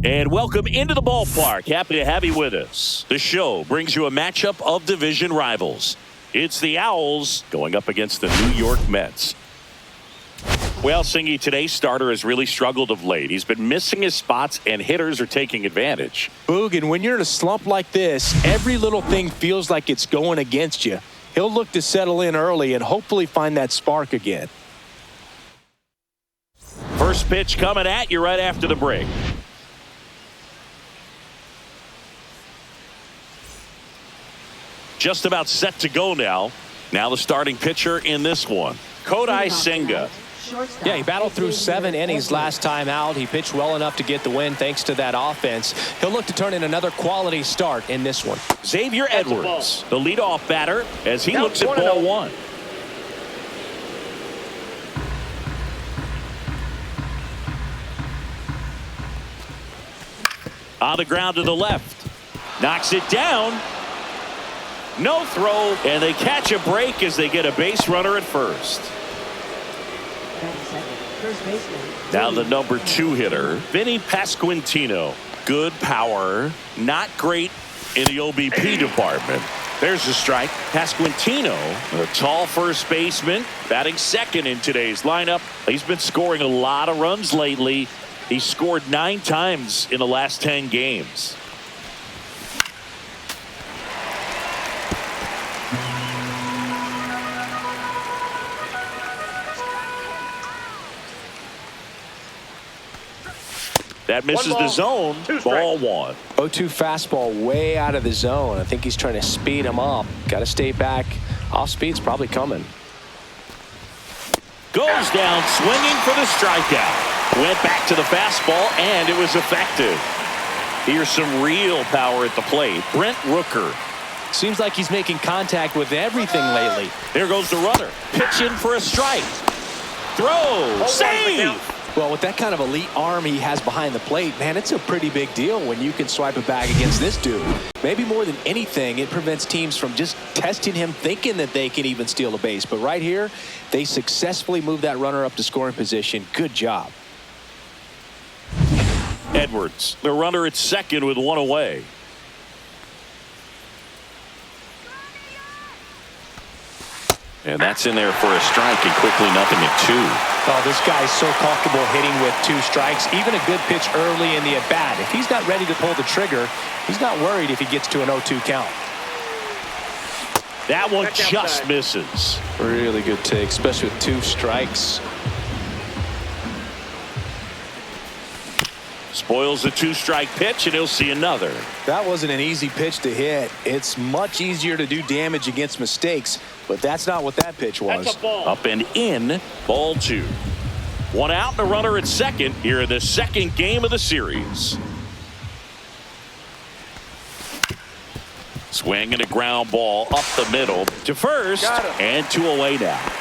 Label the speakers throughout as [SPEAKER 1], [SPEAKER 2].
[SPEAKER 1] And welcome into the ballpark. Happy to have you with us. The show brings you a matchup of division rivals. It's the Owls going up against the New York Mets. Well, Singy, today's starter has really struggled of late. He's been missing his spots, and hitters are taking advantage.
[SPEAKER 2] Boog, and when you're in a slump like this, every little thing feels like it's going against you. He'll look to settle in early and hopefully find that spark again.
[SPEAKER 1] First pitch coming at you right after the break. Just about set to go now. Now the starting pitcher in this one, Kodai Senga.
[SPEAKER 2] Yeah, he battled through 7 innings last time out. He pitched well enough to get the win thanks to that offense. He'll look to turn in another quality start in this one.
[SPEAKER 1] Xavier Edwards, the leadoff batter, as he looks at ball 1. On the ground to the left. Knocks it down. No throw, and they catch a break as they get a base runner at first. Now the number 2 hitter, Vinny Pasquantino. Good power, not great in the OBP department. There's a strike. Pasquantino, a tall first baseman, batting second in today's lineup. He's been scoring a lot of runs lately. He scored 9 times in the last 10 games. That misses the zone. Ball 1.
[SPEAKER 2] 0-2 fastball way out of the zone. I think he's trying to speed him up. Got to stay back. Off speed's probably coming.
[SPEAKER 1] Goes down swinging for the strikeout. Went back to the fastball, and it was effective. Here's some real power at the plate. Brent Rooker.
[SPEAKER 2] Seems like he's making contact with everything lately.
[SPEAKER 1] There goes the runner. Pitch in for a strike. Throw. Save.
[SPEAKER 2] Well, with that kind of elite arm he has behind the plate, man, it's a pretty big deal when you can swipe it back against this dude. Maybe more than anything, it prevents teams from just testing him, thinking that they can even steal a base. But right here, they successfully move that runner up to scoring position. Good job.
[SPEAKER 1] Edwards, the runner at second with 1 away. And that's in there for a strike, and quickly nothing at 2.
[SPEAKER 2] Oh, this guy's so comfortable hitting with 2 strikes. Even a good pitch early in the at-bat. If he's not ready to pull the trigger, he's not worried if he gets to an 0-2 count.
[SPEAKER 1] That one just misses.
[SPEAKER 2] Really good take, especially with 2 strikes.
[SPEAKER 1] Spoils the 2-strike pitch, and he'll see another.
[SPEAKER 2] That wasn't an easy pitch to hit. It's much easier to do damage against mistakes, but that's not what that pitch was.
[SPEAKER 1] Up and in, ball 2. 1 out and a runner at second here in the second game of the series. Swing and a ground ball up the middle to first, and 2 away now.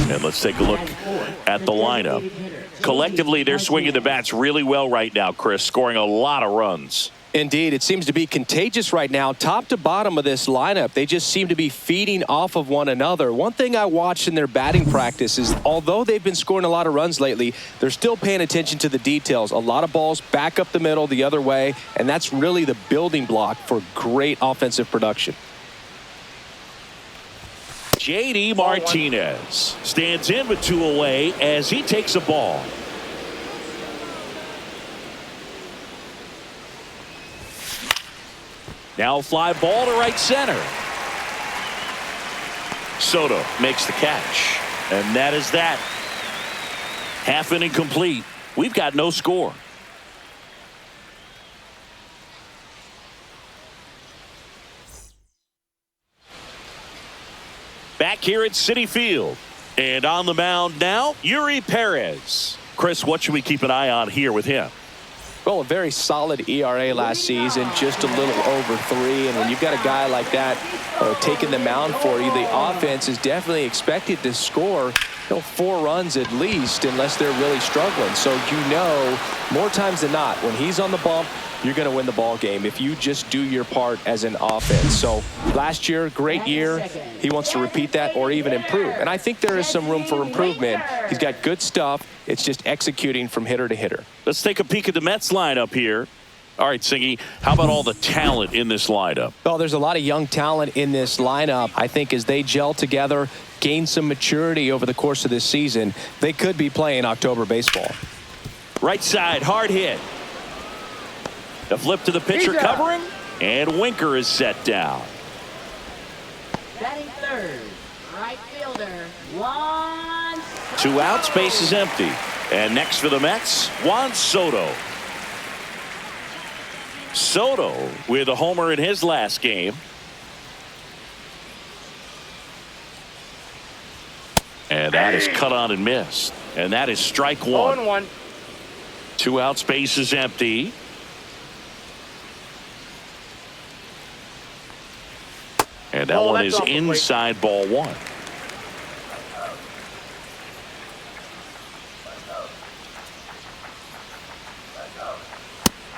[SPEAKER 1] And let's take a look at the lineup. Collectively, they're swinging the bats really well right now, Chris, scoring a lot of runs.
[SPEAKER 2] Indeed, it seems to be contagious right now. Top to bottom of this lineup, they just seem to be feeding off of one another. One thing I watched in their batting practice is, although they've been scoring a lot of runs lately, they're still paying attention to the details. A lot of balls back up the middle the other way, and that's really the building block for great offensive production.
[SPEAKER 1] J.D. Martinez stands in with 2 away as he takes a ball. Now a fly ball to right center. Soto makes the catch. And that is that. Half inning complete. We've got no score. Back here at Citi Field. And on the mound now, Yuri Perez. Chris, what should we keep an eye on here with him?
[SPEAKER 2] Well, a very solid ERA last season, just a little over 3. And when you've got a guy like that taking the mound for you, the offense is definitely expected to score. 4 runs at least, unless they're really struggling. So more times than not, when he's on the bump, you're going to win the ball game if you just do your part as an offense. So last year, great year. He wants to repeat that or even improve. And I think there is some room for improvement. He's got good stuff. It's just executing from hitter to hitter.
[SPEAKER 1] Let's take a peek at the Mets lineup here. All right, Singy, how about all the talent in this lineup?
[SPEAKER 2] Well, there's a lot of young talent in this lineup. I think as they gel together, gain some maturity over the course of this season, they could be playing October baseball.
[SPEAKER 1] Right side, hard hit. The flip to the pitcher covering, and Winker is set down.
[SPEAKER 3] Batting third, right fielder, Juan.
[SPEAKER 1] 2 outs, base is empty. And next for the Mets, Juan Soto. Soto with a homer in his last game. And that is cut on and missed. And that is strike 1.
[SPEAKER 4] 0-1.
[SPEAKER 1] 2 outs, base is empty. And that one is inside ball 1.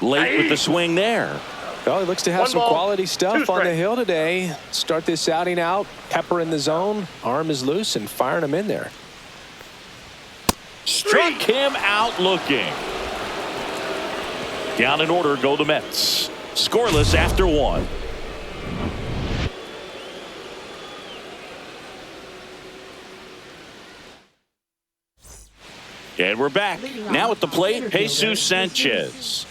[SPEAKER 1] Late with the swing there.
[SPEAKER 2] Well, he looks to have
[SPEAKER 4] 1
[SPEAKER 2] some
[SPEAKER 4] ball,
[SPEAKER 2] quality stuff
[SPEAKER 4] 2
[SPEAKER 2] on the
[SPEAKER 4] strikes.
[SPEAKER 2] hill today. Start this outing out, pepper in the zone, arm is loose, and firing him in there.
[SPEAKER 1] Struck him out looking. Down in order go the Mets. Scoreless after 1. And we're back. Now at the plate, Jesus Sanchez.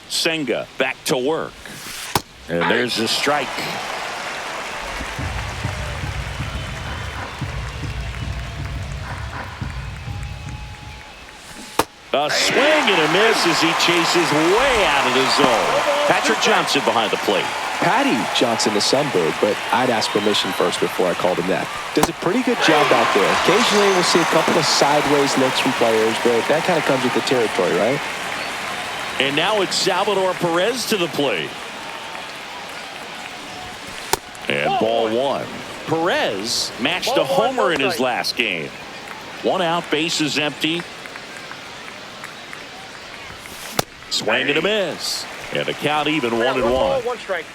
[SPEAKER 1] Senga back to work. And there's the strike. A swing and a miss as he chases way out of the zone. Patrick Johnson behind the plate.
[SPEAKER 2] Patty Johnson the Sunbird, but I'd ask permission first before I called him that. Does a pretty good job out there. Occasionally we'll see a couple of sideways looks from players, but that kind of comes with the territory, right?
[SPEAKER 1] And now it's Salvador Perez to the plate. And ball 1. Perez matched a homer in his last game. 1 out, base is empty. Swing and a miss. And the count even 1-1.
[SPEAKER 4] 1 strike.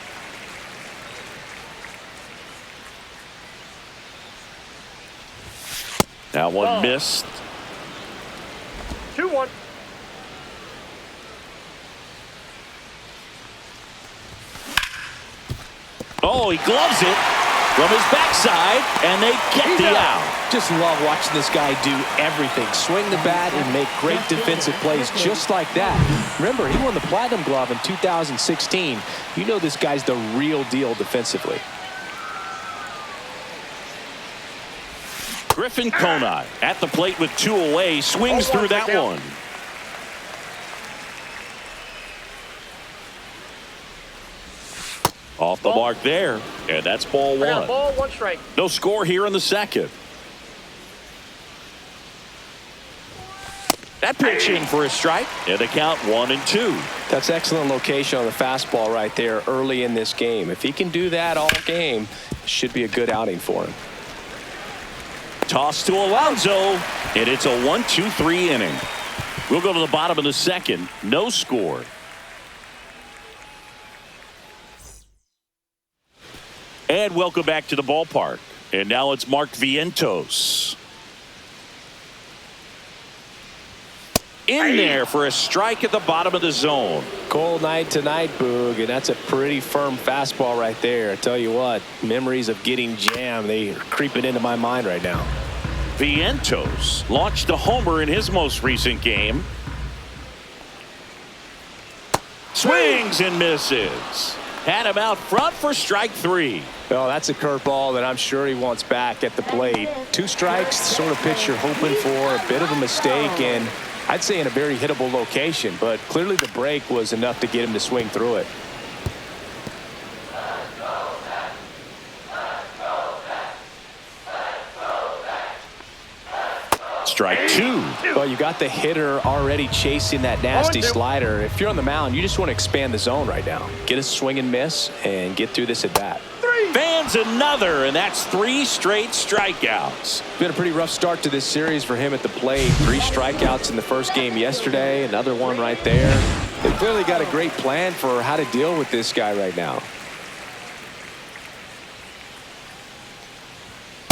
[SPEAKER 1] Now one missed.
[SPEAKER 4] 2-1.
[SPEAKER 1] Oh, he gloves it from his backside, and they get the out.
[SPEAKER 2] Just love watching this guy do everything. Swing the bat and make great defensive plays just like that. Remember, he won the Platinum Glove in 2016. You know this guy's the real deal defensively.
[SPEAKER 1] Griffin Conine at the plate with 2 away, swings through that one. Off the mark there, and that's ball 1.
[SPEAKER 4] Ball, 1 strike.
[SPEAKER 1] No score here in the second. That pitch in for a strike, and the count 1-2.
[SPEAKER 2] That's excellent location on the fastball right there early in this game. If he can do that all game, it should be a good outing for him.
[SPEAKER 1] Toss to Alonso, and it's a 1-2-3 inning. We'll go to the bottom of the second. No score. And welcome back to the ballpark. And now it's Mark Vientos. In there for a strike at the bottom of the zone.
[SPEAKER 2] Cold night tonight, Boog, and that's a pretty firm fastball right there. I tell you what, memories of getting jammed, they are creeping into my mind right now.
[SPEAKER 1] Vientos launched a homer in his most recent game. Swings and misses. Had him out front for strike 3.
[SPEAKER 2] Well, that's a curveball that I'm sure he wants back at the plate. 2 strikes, the sort of pitch you're hoping for, a bit of a mistake, and I'd say in a very hittable location, but clearly the break was enough to get him to swing through it.
[SPEAKER 1] Strike 2.
[SPEAKER 2] Well, you got the hitter already chasing that nasty slider. If you're on the mound, you just want to expand the zone right now. Get a swing and miss and get through this at bat.
[SPEAKER 1] Van Lands another, and that's 3 straight strikeouts.
[SPEAKER 2] Been a pretty rough start to this series for him at the plate. 3 strikeouts in the first game yesterday, another one right there. They've clearly got a great plan for how to deal with this guy right now.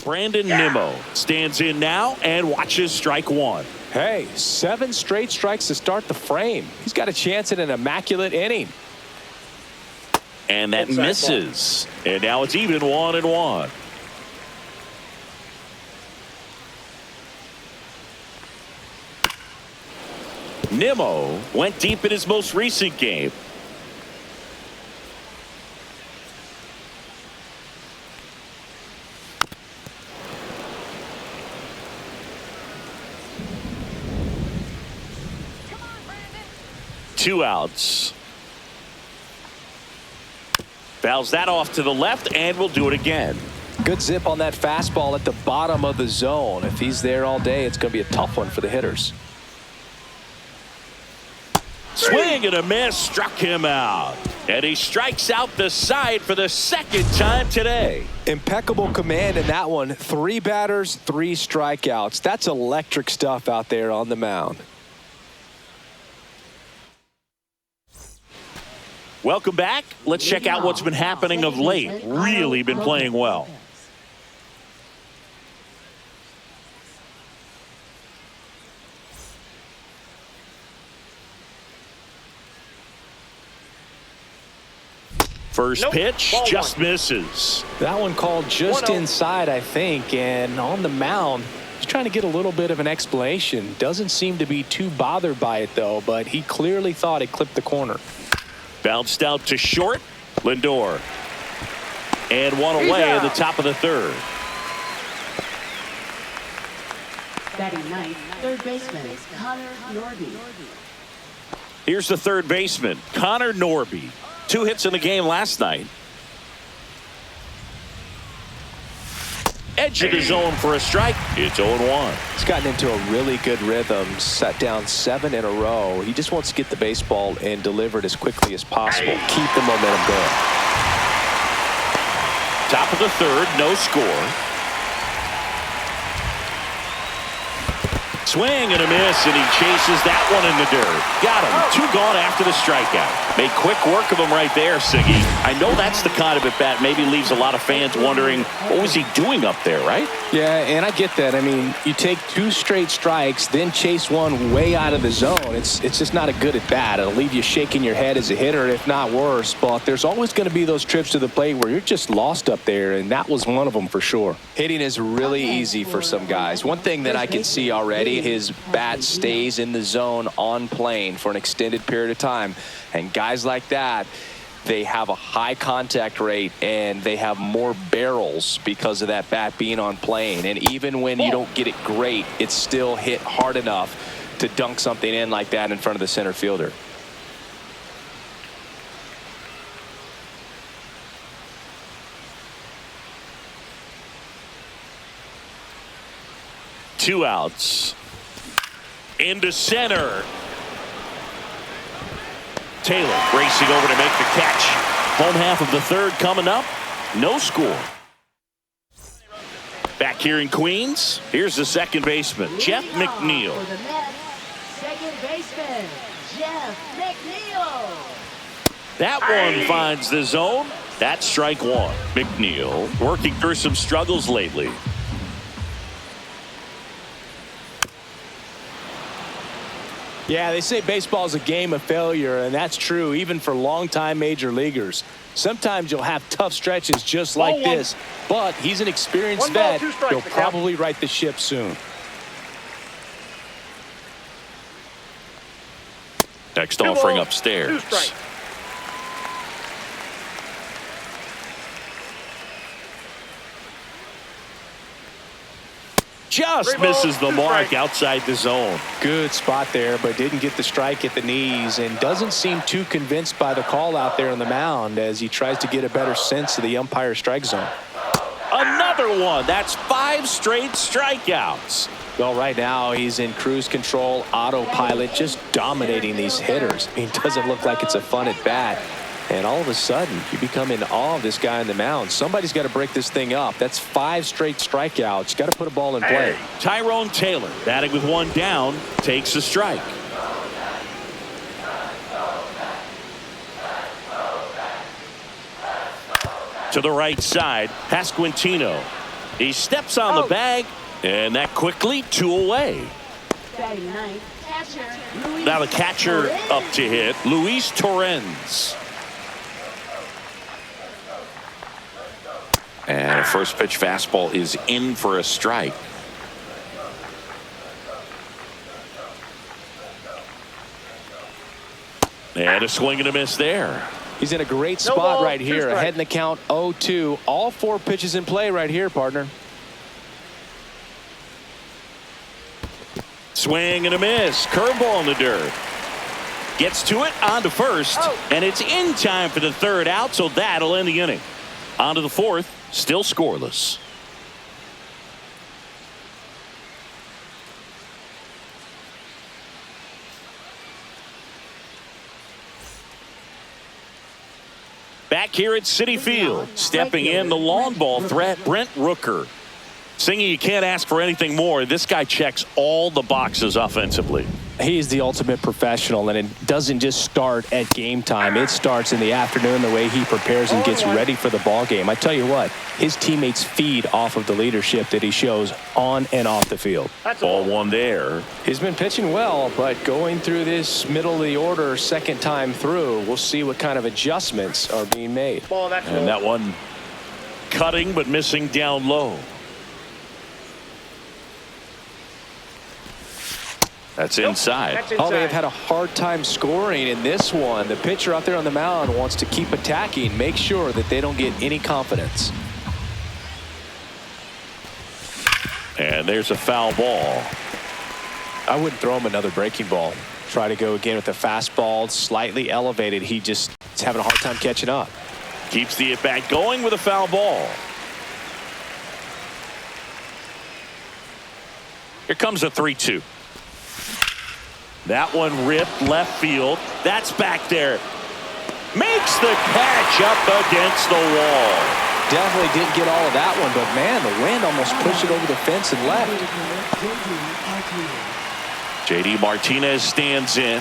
[SPEAKER 1] Brandon Nimmo stands in now and watches strike 1.
[SPEAKER 2] Hey, 7 straight strikes to start the frame. He's got a chance at an immaculate inning.
[SPEAKER 1] And that misses. And now it's even 1-1. Nimmo went deep in his most recent game. Two outs. Fouls that off to the left and will do it again.
[SPEAKER 2] Good zip on that fastball at the bottom of the zone. If he's there all day, it's going to be a tough one for the hitters.
[SPEAKER 1] Swing and a miss, struck him out. And he strikes out the side for the second time today.
[SPEAKER 2] Impeccable command in that one. 3 batters, 3 strikeouts. That's electric stuff out there on the mound.
[SPEAKER 1] Welcome back. Let's check out what's been happening of late. Really been playing well. First pitch just misses.
[SPEAKER 2] That one called just inside, I think, and on the mound, he's trying to get a little bit of an explanation. Doesn't seem to be too bothered by it, though, but he clearly thought it clipped the corner.
[SPEAKER 1] Bounced out to short. Lindor. And one away at the top of the third.
[SPEAKER 3] Batting ninth, third baseman, Connor Norby.
[SPEAKER 1] Here's the third baseman, Connor Norby. 2 hits in the game last night. Edge of the zone for a strike. It's 0-1.
[SPEAKER 2] He's gotten into a really good rhythm, set down 7 in a row. He just wants to get the baseball and deliver it as quickly as possible. Keep the momentum going.
[SPEAKER 1] Top of the third, no score. Swing and a miss, and he chases that one in the dirt. Got him. 2 gone after the strikeout. Made quick work of him right there, Siggy. I know that's the kind of at-bat maybe leaves a lot of fans wondering, what was he doing up there, right?
[SPEAKER 2] Yeah, and I get that. I mean, you take 2 straight strikes, then chase one way out of the zone. It's just not a good at-bat. It'll leave you shaking your head as a hitter, if not worse. But there's always going to be those trips to the plate where you're just lost up there, and that was one of them for sure. Hitting is really easy for some guys. One thing that I can see already, his bat stays in the zone on plane for an extended period of time. And guys like that, they have a high contact rate and they have more barrels because of that bat being on plane. And even when you don't get it great, it's still hit hard enough to dunk something in like that in front of the center fielder.
[SPEAKER 1] Two outs. Into center. Taylor racing over to make the catch. Home half of the third coming up. No score. Back here in Queens, here's the second baseman, Jeff McNeil.
[SPEAKER 3] For the Mets, second baseman, Jeff McNeil.
[SPEAKER 1] That one finds the zone. That's strike 1. McNeil working through some struggles lately.
[SPEAKER 2] Yeah, they say baseball is a game of failure, and that's true even for longtime major leaguers. Sometimes you'll have tough stretches just like this, but he's an experienced vet. He'll probably right the ship soon.
[SPEAKER 1] Next offering upstairs. Just misses the mark outside the zone.
[SPEAKER 2] Good spot there, but didn't get the strike at the knees and doesn't seem too convinced by the call out there on the mound as he tries to get a better sense of the umpire strike zone.
[SPEAKER 1] Another one. That's 5 straight strikeouts.
[SPEAKER 2] Well, right now he's in cruise control, autopilot, just dominating these hitters. I mean, it doesn't look like it's a fun at bat. And all of a sudden, you become in awe of this guy on the mound. Somebody's got to break this thing up. That's 5 straight strikeouts. Got to put a ball in play.
[SPEAKER 1] Tyrone Taylor, batting with 1 down, takes a strike. To the right side, Pasquantino. He steps on the bag, and that quickly 2 away.
[SPEAKER 3] Batting ninth, catcher, Luis
[SPEAKER 1] Now the catcher
[SPEAKER 3] Torrens.
[SPEAKER 1] up to hit, Luis Torrens. And a first pitch fastball is in for a strike. And a swing and a miss there.
[SPEAKER 2] He's in a great spot right here. Ahead in the count 0-2. All 4 pitches in play right here, partner.
[SPEAKER 1] Swing and a miss. Curveball in the dirt. Gets to it, on to first, and it's in time for the 3rd out, so that'll end the inning. On to the 4th, still scoreless. Back here at Citi Field, stepping in the long ball threat, Brent Rooker. Singing, you can't ask for anything more. This guy checks all the boxes offensively.
[SPEAKER 2] He's the ultimate professional, and it doesn't just start at game time. It starts in the afternoon, the way he prepares and gets ready for the ball game. I tell you what, his teammates feed off of the leadership that he shows on and off the field.
[SPEAKER 1] Ball 1 there.
[SPEAKER 2] He's been pitching well, but going through this middle of the order 2nd time through, we'll see what kind of adjustments are being made.
[SPEAKER 1] And that one cutting but missing down low. That's inside.
[SPEAKER 2] Oh, they've had a hard time scoring in this one. The pitcher out there on the mound wants to keep attacking, make sure that they don't get any confidence.
[SPEAKER 1] And there's a foul ball.
[SPEAKER 2] I wouldn't throw him another breaking ball. Try to go again with the fastball, slightly elevated. He just is having a hard time catching up.
[SPEAKER 1] Keeps the at-bat going with a foul ball. Here comes a 3-2. That one ripped left field. That's back there. Makes the catch up against the wall.
[SPEAKER 2] Definitely didn't get all of that one, but man, the wind almost pushed it over the fence and left.
[SPEAKER 1] JD Martinez stands in.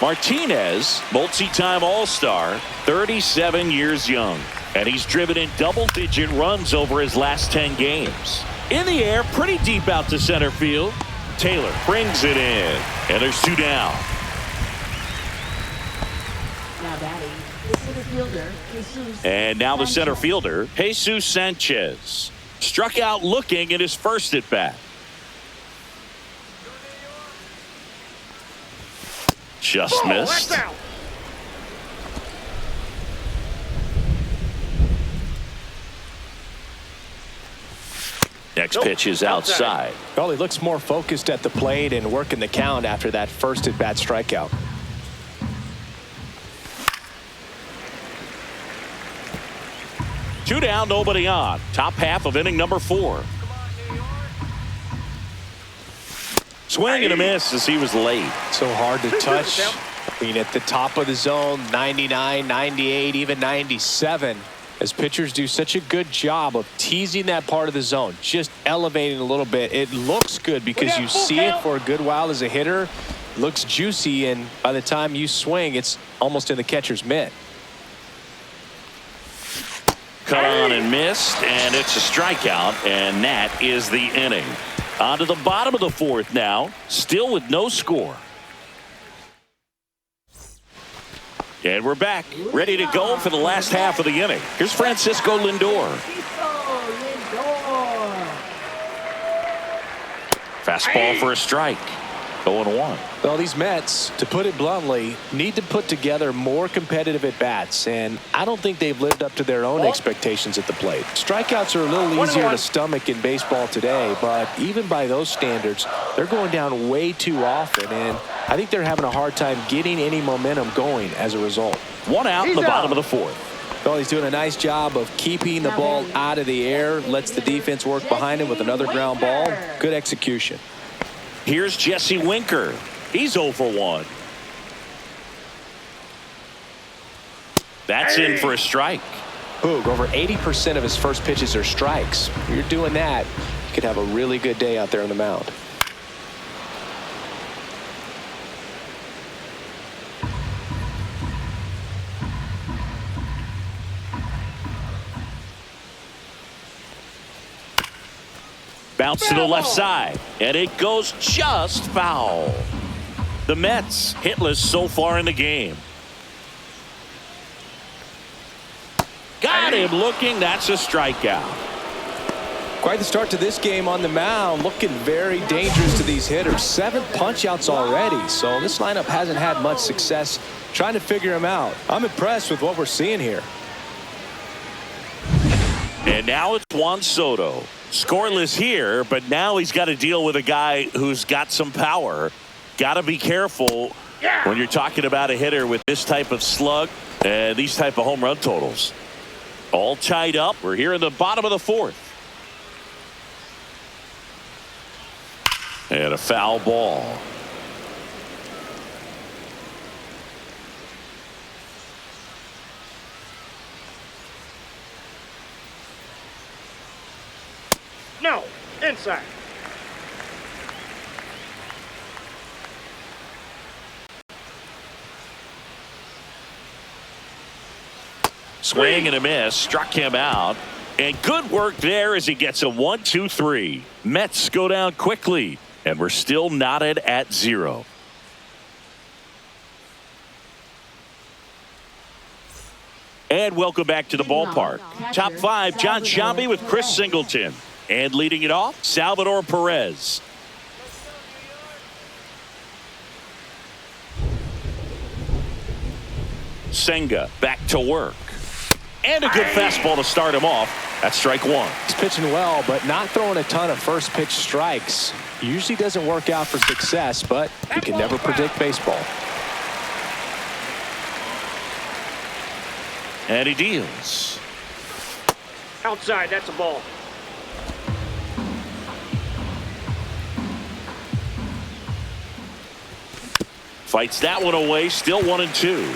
[SPEAKER 1] Martinez, multi-time All-Star, 37 years young, and he's driven in double-digit runs over his last 10 games. In the air, pretty deep out to center field. Taylor brings it in, and there's 2 down.
[SPEAKER 3] Now batting, the center fielder, Jesus
[SPEAKER 1] And now the center
[SPEAKER 3] Sanchez.
[SPEAKER 1] fielder, Jesus Sanchez. Struck out looking in his first at-bat. Just missed. Next pitch is outside.
[SPEAKER 2] Well, he looks more focused at the plate and working the count after that first at-bat strikeout.
[SPEAKER 1] Two down, nobody on. Top half of inning number 4. Swing and a miss as he was late.
[SPEAKER 2] So hard to touch. I mean, at the top of the zone, 99, 98, even 97. As pitchers do such a good job of teasing that part of the zone, just elevating a little bit. It looks good because you see it for a good while as a hitter. Looks juicy, and by the time you swing, it's almost in the catcher's mitt.
[SPEAKER 1] Cut on and missed, and it's a strikeout, and that is the inning. On to the bottom of the 4th now, still with no score. And we're back, ready to go for the last half of the inning. Here's Francisco Lindor. Fastball for a strike. 0-1.
[SPEAKER 2] Well, these Mets, to put it bluntly, need to put together more competitive at-bats, and I don't think they've lived up to their own expectations at the plate. Strikeouts are a little easier to stomach in baseball today, but even by those standards, they're going down way too often, and I think they're having a hard time getting any momentum going as a result.
[SPEAKER 1] 1 out in the bottom of the 4th.
[SPEAKER 2] Well, he's doing a nice job of keeping the ball out of the air, lets the defense work behind him with another ground ball. Good execution.
[SPEAKER 1] Here's Jesse Winker. He's 0 for 1. That's in for a strike.
[SPEAKER 2] Boog, over 80% of his first pitches are strikes. If you're doing that, you could have a really good day out there on the mound.
[SPEAKER 1] Bounce to the left side, and it goes just foul. The Mets hitless so far in the game. Got him looking. That's a strikeout.
[SPEAKER 2] Quite the start to this game on the mound. Looking very dangerous to these hitters. 7 punch-outs already, so this lineup hasn't had much success trying to figure him out. I'm impressed with what we're seeing here.
[SPEAKER 1] And now it's Juan Soto. Scoreless here, but now he's got to deal with a guy who's got some power. Got to be careful when you're talking about a hitter with this type of slug and these type of home run totals. All tied up. We're here in the bottom of the 4th. And a foul ball.
[SPEAKER 4] No, inside.
[SPEAKER 1] Swing and a miss. Struck him out. And good work there as he gets a 1-2-3. Mets go down quickly. And we're still knotted at 0. And welcome back to the ballpark. Top 5, John Sciambi with Chris Singleton. And leading it off, Salvador Perez. Senga back to work. And a good fastball to start him off. That's strike 1.
[SPEAKER 2] He's pitching well, but not throwing a ton of first pitch strikes. Usually doesn't work out for success, but you can never predict baseball.
[SPEAKER 1] And he deals.
[SPEAKER 4] Outside, that's a ball.
[SPEAKER 1] Fights that one away. Still 1-2.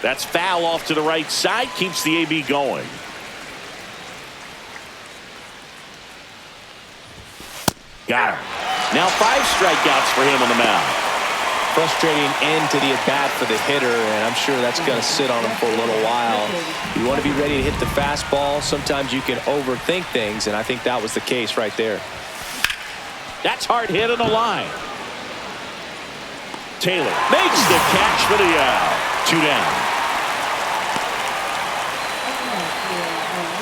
[SPEAKER 1] That's foul off to the right side. Keeps the AB going. Got him. Now 5 strikeouts for him on the mound.
[SPEAKER 2] Frustrating end to the at-bat for the hitter, and I'm sure that's going to sit on him for a little while. You want to be ready to hit the fastball. Sometimes you can overthink things, and I think that was the case right there.
[SPEAKER 1] That's hard hit on the line. Taylor makes the catch for the out. 2 down.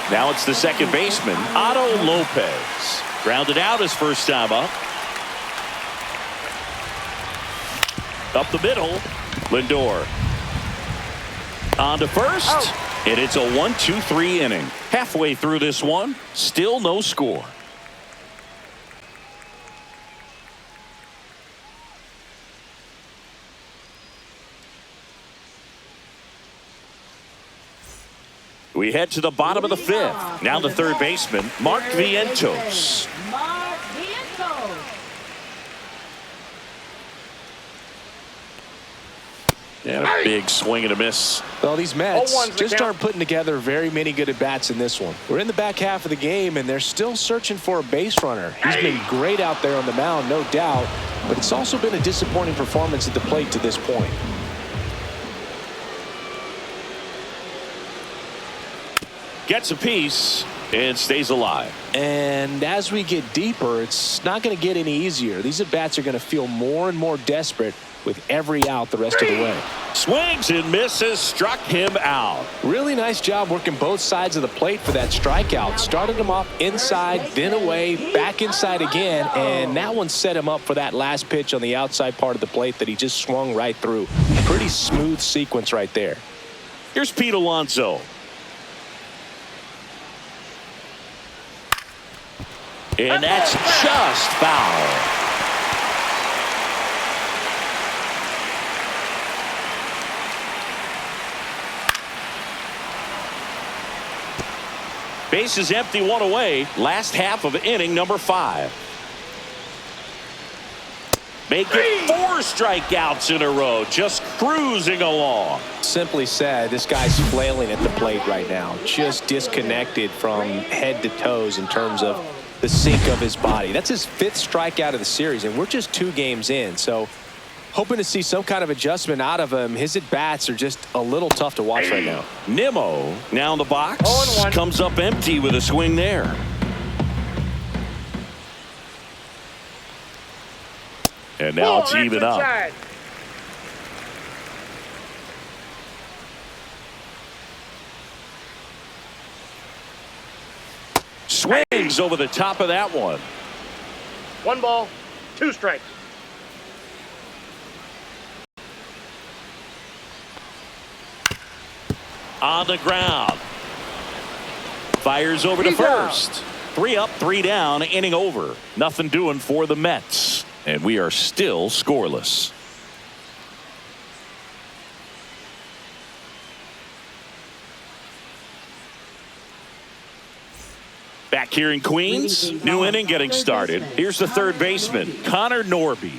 [SPEAKER 1] Now it's the second baseman, Otto Lopez. Grounded out his first time up. Up the middle, Lindor. On to first, and it's a 1-2-3 inning. Halfway through this one, still no score. We head to the bottom of the 5th. Now the third baseman, Mark Vientos.
[SPEAKER 3] Mark Vientos.
[SPEAKER 1] And a big swing and a miss.
[SPEAKER 2] Well, these Mets
[SPEAKER 4] 0-1's the
[SPEAKER 2] just
[SPEAKER 4] count.
[SPEAKER 2] aren't putting together very many good at-bats in this one. We're in the back half of the game, and they're still searching for a base runner. He's been great out there on the mound, no doubt, but it's also been a disappointing performance at the plate to this point.
[SPEAKER 1] Gets a piece and stays alive.
[SPEAKER 2] And as we get deeper, it's not going to get any easier. These at-bats are going to feel more and more desperate with every out the rest of the way.
[SPEAKER 1] Swings and misses, struck him out.
[SPEAKER 2] Really nice job working both sides of the plate for that strikeout. Started him off inside, then away, back inside again, and that one set him up for that last pitch on the outside part of the plate that he just swung right through. Pretty smooth sequence right there.
[SPEAKER 1] Here's Pete Alonso. And that's just foul. Base is empty, 1 away. Last half of inning number 5. Make it 4 strikeouts in a row, just cruising along.
[SPEAKER 2] Simply said, this guy's flailing at the plate right now, just disconnected from head to toes in terms of the sink of his body. That's his 5th strikeout of the series, and we're just 2 games in. So hoping to see some kind of adjustment out of him. His at-bats are just a little tough to watch right now.
[SPEAKER 1] Nimmo now in the box.
[SPEAKER 4] 0-1.
[SPEAKER 1] Comes up empty with a swing there. And now it's even up.
[SPEAKER 4] Inside.
[SPEAKER 1] Swings over the top of that one.
[SPEAKER 4] 1 ball, 2 strikes.
[SPEAKER 1] On the ground. Fires over to
[SPEAKER 4] He's out.
[SPEAKER 1] first. 3 up, 3 down, inning over. Nothing doing for the Mets. And we are still scoreless. Back here in Queens, new inning getting started. Here's the third baseman, Connor Norby.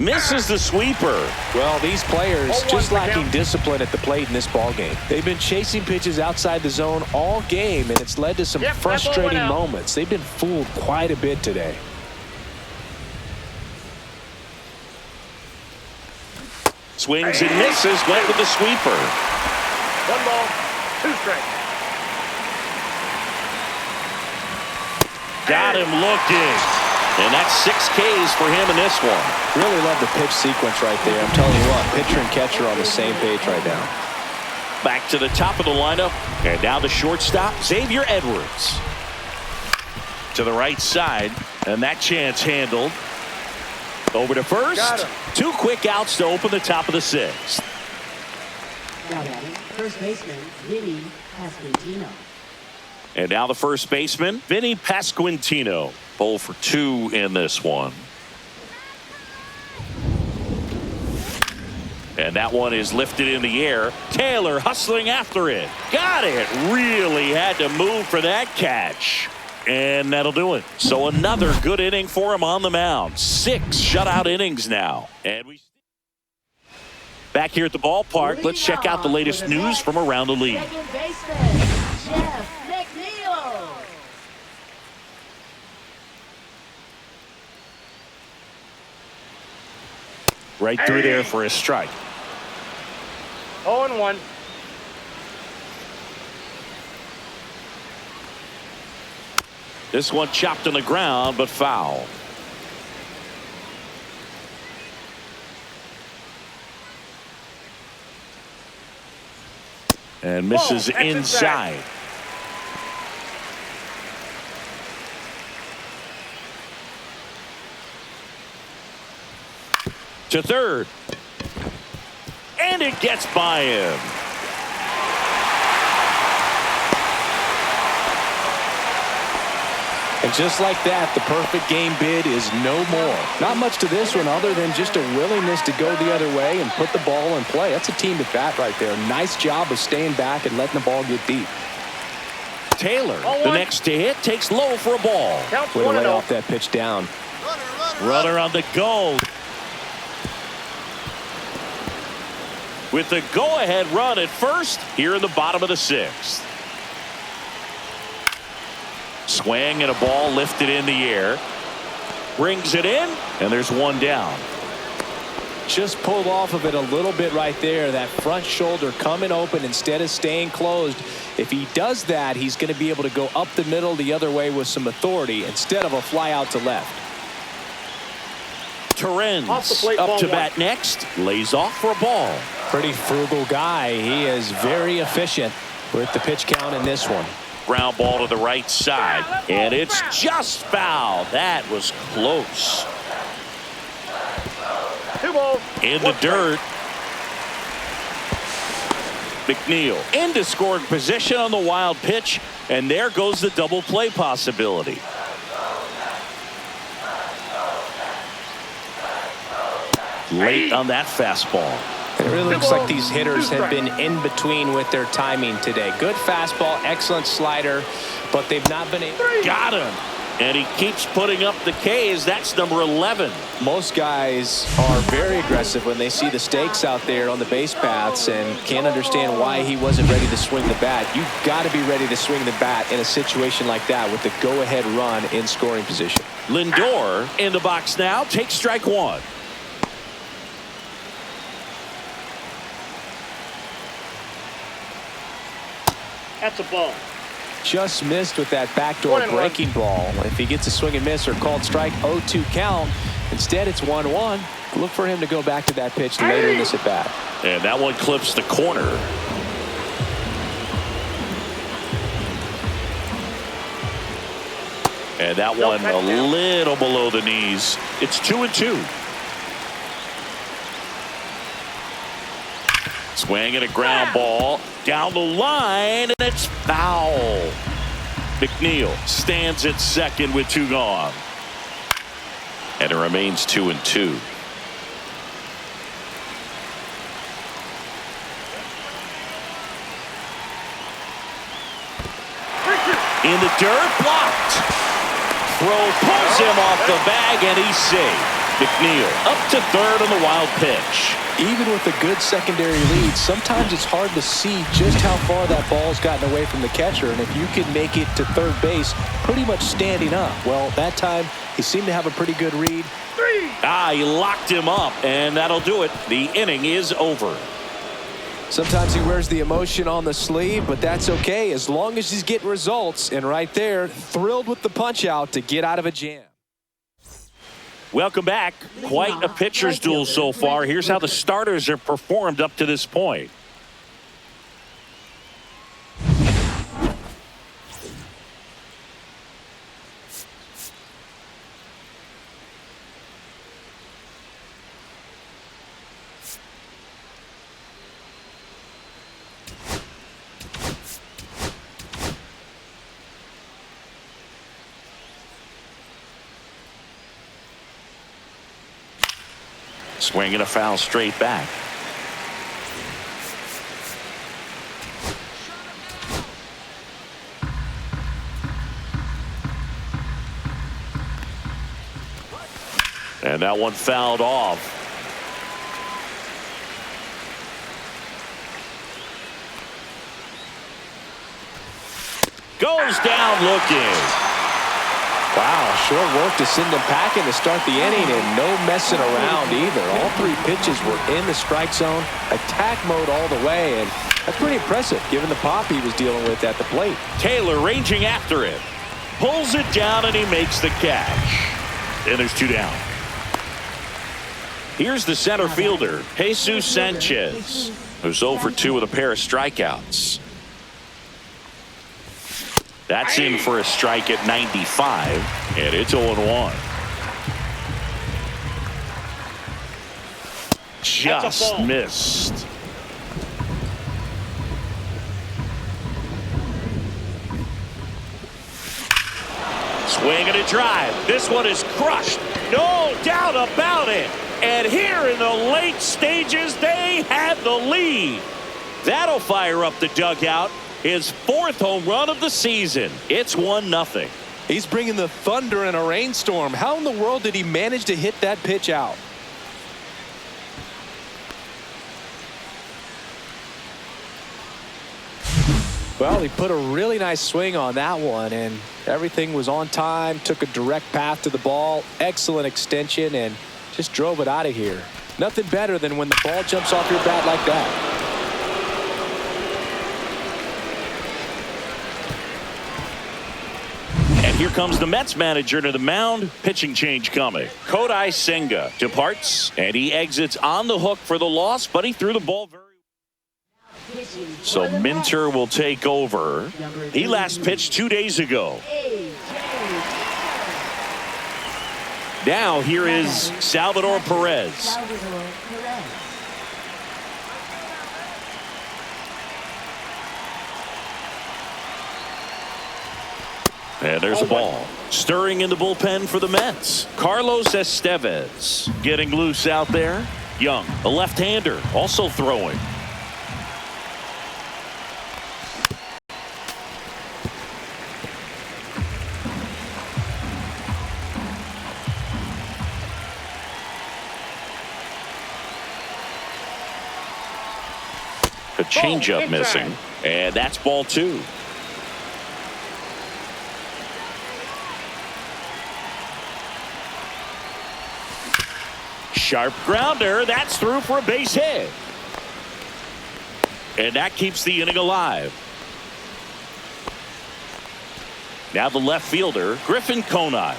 [SPEAKER 1] Misses the sweeper.
[SPEAKER 2] Well, these players
[SPEAKER 4] 0-1
[SPEAKER 2] just
[SPEAKER 4] for
[SPEAKER 2] lacking
[SPEAKER 4] count.
[SPEAKER 2] discipline at the plate in this ball game. They've been chasing pitches outside the zone all game, and it's led to some
[SPEAKER 4] Yep, that ball went
[SPEAKER 2] frustrating
[SPEAKER 4] out.
[SPEAKER 2] moments. They've been fooled quite a bit today.
[SPEAKER 1] Swings and misses, went with the sweeper.
[SPEAKER 4] 1 ball, 2 strikes.
[SPEAKER 1] Got him looking. And that's 6 Ks for him in this one.
[SPEAKER 2] Really love the pitch sequence right there. I'm telling you what, pitcher and catcher on the same page right now.
[SPEAKER 1] Back to the top of the lineup. And now the shortstop, Xavier Edwards. To the right side. And that chance handled. Over to
[SPEAKER 4] Got
[SPEAKER 1] first.
[SPEAKER 4] him.
[SPEAKER 1] 2 quick outs to open the top of the 6th.
[SPEAKER 3] Now batting, first baseman, Vinny Pasquantino.
[SPEAKER 1] And now the first baseman, Vinny Pasquantino. 0 for 2 in this one. And that one is lifted in the air. Taylor hustling after it. Got it. Really had to move for that catch. And that'll do it. So another good inning for him on the mound. 6 shutout innings now. And we back here at the ballpark. Let's check out the latest news from around the league.
[SPEAKER 3] Second baseman, Jeff McNeil.
[SPEAKER 1] Right through there for a strike.
[SPEAKER 4] 0-1.
[SPEAKER 1] This one chopped on the ground, but foul. And misses
[SPEAKER 4] Whoa, that's
[SPEAKER 1] inside. To third. And it gets by him.
[SPEAKER 2] And just like that, the perfect game bid is no more. Not much to this one other than just a willingness to go the other way and put the ball in play. That's a team at bat right there. Nice job of staying back and letting the ball get deep.
[SPEAKER 1] Taylor, the
[SPEAKER 4] 0-1.
[SPEAKER 1] next to hit, takes low for a ball.
[SPEAKER 4] Counts
[SPEAKER 2] Way to lay
[SPEAKER 4] 1-0.
[SPEAKER 2] off that pitch down.
[SPEAKER 1] Runner on the go. With the go-ahead run at first here in the bottom of the 6th. Swing and a ball lifted in the air. Brings it in, and there's 1 down.
[SPEAKER 2] Just pulled off of it a little bit right there. That front shoulder coming open instead of staying closed. If he does that, he's going to be able to go up the middle the other way with some authority instead of a fly out to left.
[SPEAKER 4] Off the
[SPEAKER 1] Torrens
[SPEAKER 4] plate,
[SPEAKER 1] up
[SPEAKER 4] ball
[SPEAKER 1] to
[SPEAKER 4] 1.
[SPEAKER 1] bat next. Lays off for a ball.
[SPEAKER 2] Pretty frugal guy. He is very efficient with the pitch count in this one.
[SPEAKER 1] Ground ball to the right side. And it's just foul. That was close.
[SPEAKER 4] 2 balls.
[SPEAKER 1] In the
[SPEAKER 4] 1 strike.
[SPEAKER 1] dirt. McNeil into scoring position on the wild pitch. And there goes the double play possibility. Late on that fastball.
[SPEAKER 2] It really looks like these hitters have been in between with their timing today. Good fastball, excellent slider, but they've not been able.
[SPEAKER 1] Got him. And he keeps putting up the Ks. That's number 11.
[SPEAKER 2] Most guys are very aggressive when they see the stakes out there on the base paths and can't understand why he wasn't ready to swing the bat. You've got to be ready to swing the bat in a situation like that with the go-ahead run in scoring position.
[SPEAKER 1] Lindor in the box now. Takes strike one.
[SPEAKER 4] That's a ball.
[SPEAKER 2] Just missed with that backdoor breaking ball. If he gets a swing and miss or called strike, 0-2 count. Instead, it's 1-1. Look for him to go back to that pitch later in this at bat.
[SPEAKER 1] And that one clips the corner. And that one a little below the knees. It's 2-2. Swinging a ground ball down the line, and it's foul. McNeil stands at second with 2 gone. And it remains 2-2. In the dirt, blocked. Throw pulls him off the bag, and he's safe. McNeil up to third on the wild pitch.
[SPEAKER 2] Even with a good secondary lead, sometimes it's hard to see just how far that ball's gotten away from the catcher. And if you can make it to third base pretty much standing up, well, that time he seemed to have a pretty good read.
[SPEAKER 1] He locked him up, and that'll do it. The inning is over.
[SPEAKER 2] Sometimes he wears the emotion on the sleeve, but that's okay as long as he's getting results. And right there, thrilled with the punch out to get out of a jam.
[SPEAKER 1] Welcome back. Quite a pitcher's duel so far. Here's how the starters have performed up to this point. Swinging a foul straight back. And that one fouled off. Goes down looking.
[SPEAKER 2] Wow, short work to send him packing to start the inning, and no messing around either. All 3 pitches were in the strike zone, attack mode all the way, and that's pretty impressive given the pop he was dealing with at the plate.
[SPEAKER 1] Taylor ranging after it. Pulls it down, and he makes the catch. And there's 2 down. Here's the center fielder, Jesus Sanchez, who's 0 for 2 with a pair of strikeouts. That's in for a strike at 95, and it's 0-1. Just missed. Swing and a drive. This one is crushed. No doubt about it. And here in the late stages, they have the lead. That'll fire up the dugout. His 4th home run of the season. It's 1-0.
[SPEAKER 2] He's bringing the thunder in a rainstorm. How in the world did he manage to hit that pitch out? Well, he put a really nice swing on that one, and everything was on time, took a direct path to the ball, excellent extension, and just drove it out of here. Nothing better than when the ball jumps off your bat like that.
[SPEAKER 1] Here comes the Mets manager to the mound. Pitching change coming. Kodai Senga departs, and he exits on the hook for the loss, but he threw the ball very well. So Minter will take over. He last pitched 2 days ago. Now here is Salvador Perez. And there's a ball. Stirring in the bullpen for the Mets. Carlos Estevez getting loose out there. Young, a left-hander, also throwing. A changeup missing, and that's ball 2. Sharp grounder, that's through for a base hit. And that keeps the inning alive. Now the left fielder, Griffin Conine.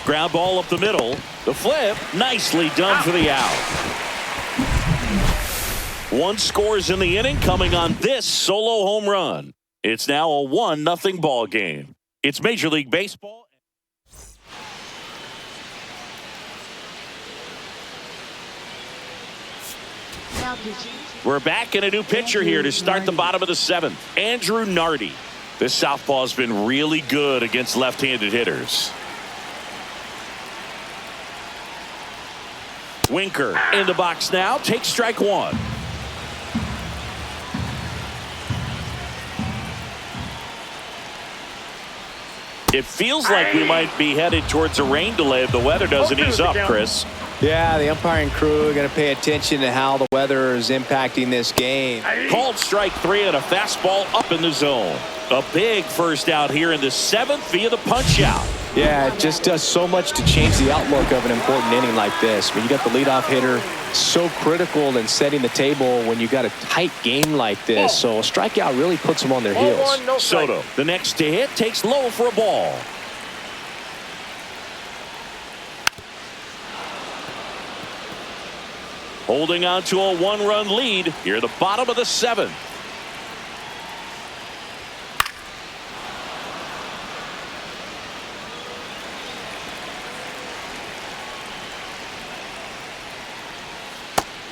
[SPEAKER 1] Ground ball up the middle. The flip, nicely done for the out. 1 scores in the inning coming on this solo home run. It's now a 1-0 ball game. It's Major League Baseball. We're back in a new pitcher here to start the bottom of the 7th. Andrew Nardi. This southpaw has been really good against left-handed hitters. Winker in the box now. Takes strike 1. It feels like we might be headed towards a rain delay if the weather doesn't ease up, Chris.
[SPEAKER 2] Yeah, the umpiring crew are going to pay attention to how the weather is impacting this game.
[SPEAKER 1] Called strike 3 and a fastball up in the zone. A big first out here in the 7th via the punch out.
[SPEAKER 2] Yeah, it just does so much to change the outlook of an important inning like this. When you got the leadoff hitter, so critical in setting the table when you got a tight game like this. So a strikeout really puts them on their heels.
[SPEAKER 1] Soto, the next to hit, takes low for a ball. Holding on to a 1-run lead here at the bottom of the 7th.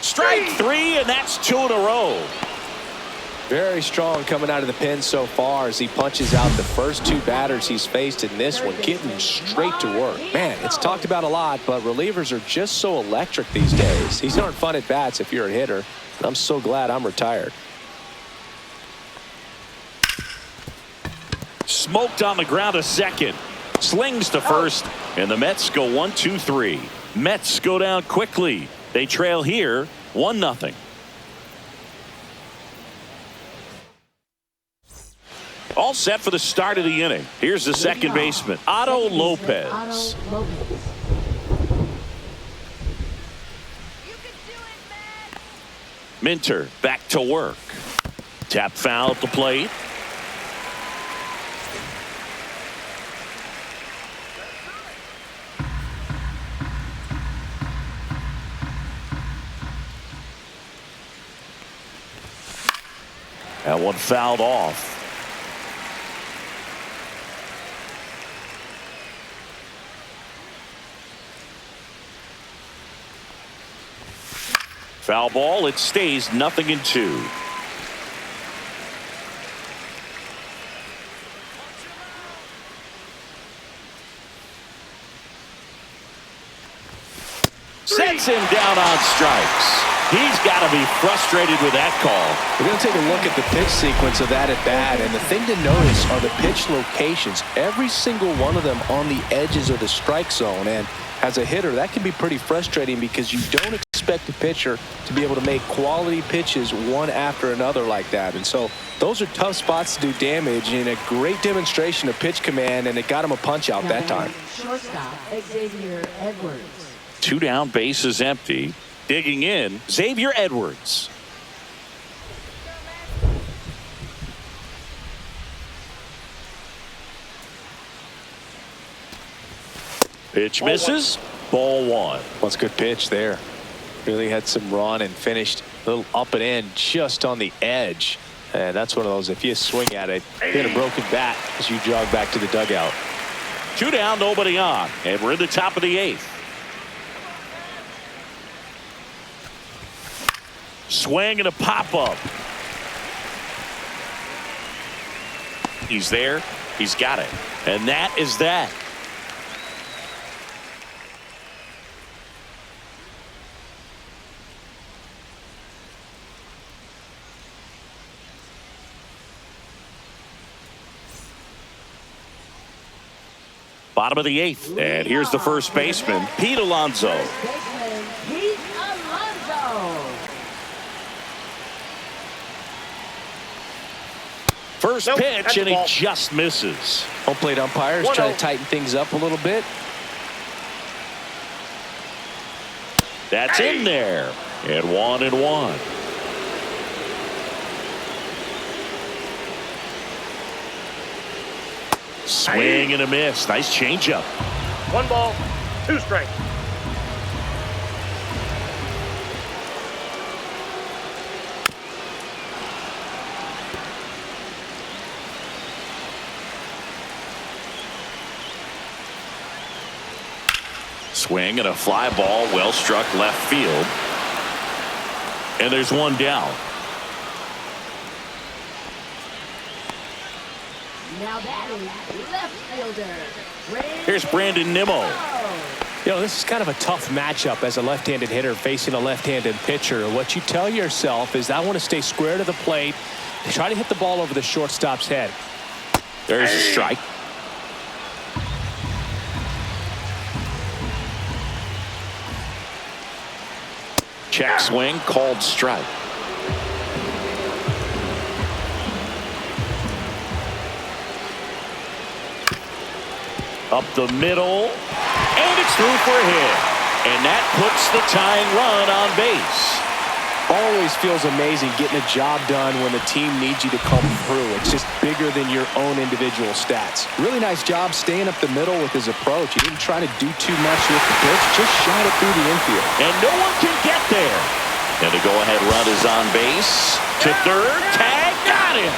[SPEAKER 1] Strike 3, and that's 2 in a row.
[SPEAKER 2] Very strong coming out of the pen so far as he punches out the first 2 batters he's faced in this one, getting straight to work. Man, it's talked about a lot, but relievers are just so electric these days. These aren't fun at bats if you're a hitter, and I'm so glad I'm retired.
[SPEAKER 1] Smoked on the ground to second. Slings to first, and the Mets go 1-2-3. Mets go down quickly. They trail here 1-0. All set for the start of the inning. Here's the second baseman, Otto Lopez. Minter back to work. Tap foul at the plate. That one fouled off. Foul ball. It stays 0-2. Sets him down on strikes. He's got to be frustrated with that call.
[SPEAKER 2] We're going to take a look at the pitch sequence of that at bat, and the thing to notice are the pitch locations. Every single one of them on the edges of the strike zone, and as a hitter, that can be pretty frustrating because you don't expect a pitcher to be able to make quality pitches one after another like that. And so those are tough spots to do damage, and a great demonstration of pitch command, and it got him a punch out that time.
[SPEAKER 3] Shortstop, Xavier Edwards.
[SPEAKER 1] 2 down, bases empty. Digging in, Xavier Edwards. Pitch misses. Ball 1.
[SPEAKER 2] That's a good pitch there. Really had some run and finished a little up and in just on the edge. And that's one of those, if you swing at it, hit a broken bat as you jog back to the dugout.
[SPEAKER 1] 2 down, nobody on. And we're in the top of the 8th. Swing and a pop-up. He's there. He's got it. And that is that. Bottom of the 8th. And here's the first baseman, Pete Alonso.
[SPEAKER 3] First baseman, Pete Alonso.
[SPEAKER 1] First
[SPEAKER 4] Nope,
[SPEAKER 1] pitch,
[SPEAKER 4] that's
[SPEAKER 1] and
[SPEAKER 4] the
[SPEAKER 1] he
[SPEAKER 4] ball.
[SPEAKER 1] just misses.
[SPEAKER 2] Home plate umpires
[SPEAKER 4] 1-0.
[SPEAKER 2] trying to tighten things up a little bit.
[SPEAKER 1] That's in there. And 1-1. Swing and a miss. Nice changeup.
[SPEAKER 4] 1 ball, 2 strikes.
[SPEAKER 1] Swing and a fly ball, well struck left field. And there's one down.
[SPEAKER 3] Now that is left fielder.
[SPEAKER 1] Here's Brandon Nimmo.
[SPEAKER 2] You know, this is kind of a tough matchup as a left-handed hitter facing a left-handed pitcher. What you tell yourself is I want to stay square to the plate, try to hit the ball over the shortstop's head.
[SPEAKER 1] There's a strike. Check swing, called strike. Up the middle, and it's through for a hit. And that puts the tying run on base.
[SPEAKER 2] Always feels amazing getting a job done when the team needs you to come through. It's just bigger than your own individual stats. Really nice job staying up the middle with his approach. He didn't try to do too much with the pitch, just shot it through the infield.
[SPEAKER 1] And no one can get there. And the go-ahead run is on base. To third, tag, got him.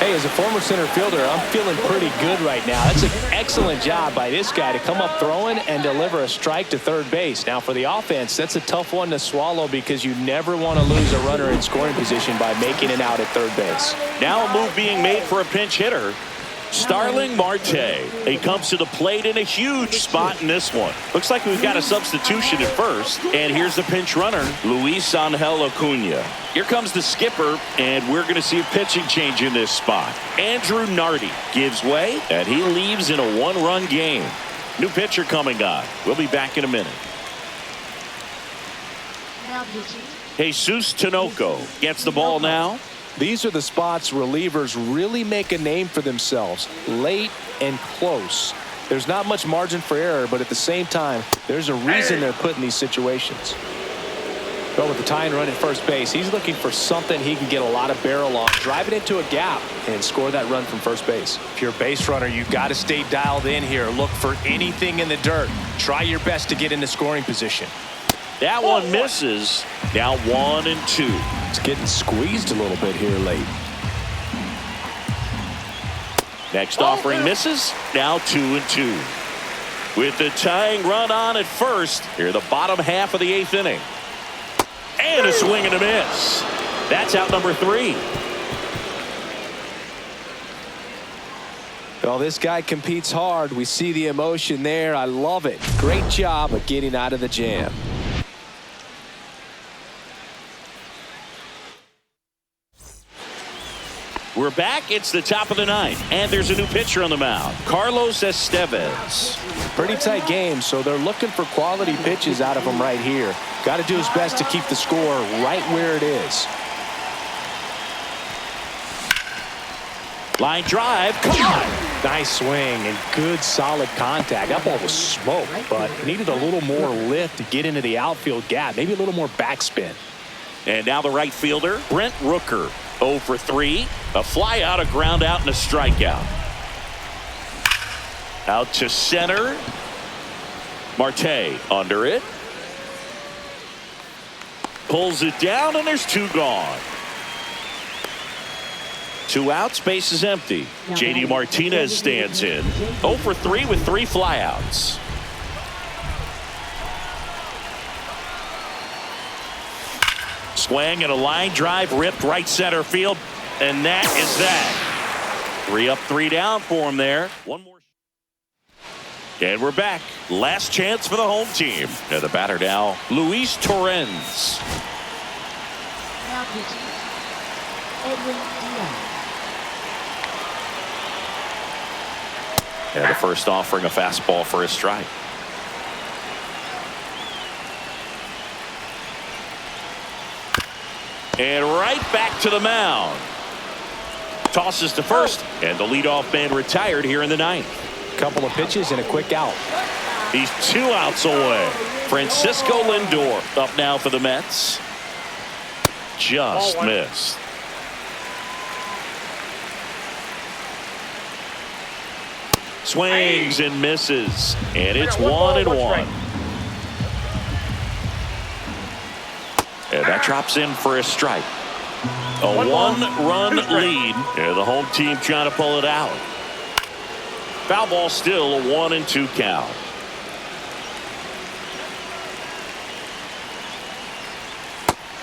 [SPEAKER 2] Hey, as a former center fielder, I'm feeling pretty good right now. That's an excellent job by this guy to come up throwing and deliver a strike to third base. Now, for the offense, that's a tough one to swallow because you never want to lose a runner in scoring position by making it out at third base.
[SPEAKER 1] Now a move being made for a pinch hitter. Starling Marte. He comes to the plate in a huge spot in this one. Looks like we've got a substitution at first. And here's the pinch runner, Luis Angel Acuna. Here comes the skipper, and we're going to see a pitching change in this spot. Andrew Nardi gives way, and he leaves in a one-run game. New pitcher coming on. We'll be back in a minute.
[SPEAKER 3] Now pitching.
[SPEAKER 1] Jesus Tinoco gets the ball now.
[SPEAKER 2] These are the spots relievers really make a name for themselves, late and close. There's not much margin for error, but at the same time, there's a reason they're put in these situations. Well, with the tying run at first base, he's looking for something he can get a lot of barrel on, drive it into a gap, and score that run from first base. If you're a base runner, you've got to stay dialed in here. Look for anything in the dirt. Try your best to get into scoring position.
[SPEAKER 1] That one misses. Now 1-2.
[SPEAKER 2] It's getting squeezed a little bit here late.
[SPEAKER 1] Next offering misses. Now 2-2. With the tying run on at first, here the bottom half of the 8th inning. And a swing and a miss. That's out number 3.
[SPEAKER 2] Well, this guy competes hard. We see the emotion there. I love it. Great job of getting out of the jam.
[SPEAKER 1] We're back. It's the top of the 9th. And there's a new pitcher on the mound, Carlos Estevez.
[SPEAKER 2] Pretty tight game, so they're looking for quality pitches out of him right here. Got to do his best to keep the score right where it is.
[SPEAKER 1] Line drive. Come on.
[SPEAKER 2] Nice swing and good solid contact. That ball was smoked, but needed a little more lift to get into the outfield gap. Maybe a little more backspin.
[SPEAKER 1] And now the right fielder, Brent Rooker. 0 for 3. A fly out, a ground out, and a strikeout. Out to center. Marte under it. Pulls it down, and there's 2 gone. 2 outs, base is empty. JD Martinez stands in. 0 for 3 with 3 flyouts. Swing and a line drive ripped right center field. And that is that. 3 up, 3 down for him there. One more. And we're back. Last chance for the home team. And the batter now, Luis Torrens.
[SPEAKER 3] Now pitching, Edwin Diaz.
[SPEAKER 1] And the first offering a fastball for a strike. And right back to the mound. Tosses to first, and the leadoff man retired here in the ninth.
[SPEAKER 2] Couple of pitches and a quick out.
[SPEAKER 1] He's 2 outs away. Francisco Lindor up now for the Mets. Just missed. Swings and misses, and it's 1-1. And that drops in for a strike. A 1-run lead, and the home team trying to pull it out. Foul ball, still a 1-2 count.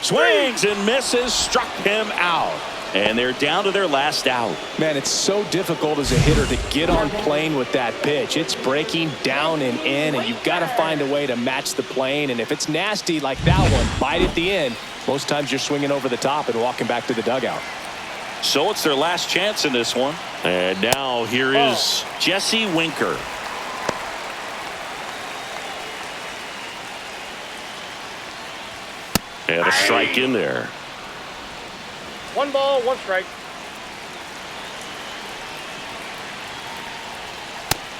[SPEAKER 1] Swings and misses, struck him out. And they're down to their last out.
[SPEAKER 2] Man, it's so difficult as a hitter to get on plane with that pitch. It's breaking down and in, and you've got to find a way to match the plane. And if it's nasty like that one, bite at the end, most times you're swinging over the top and walking back to the dugout.
[SPEAKER 1] So it's their last chance in this one. And now here is Jesse Winker. And a strike in there.
[SPEAKER 4] 1 ball, 1 strike.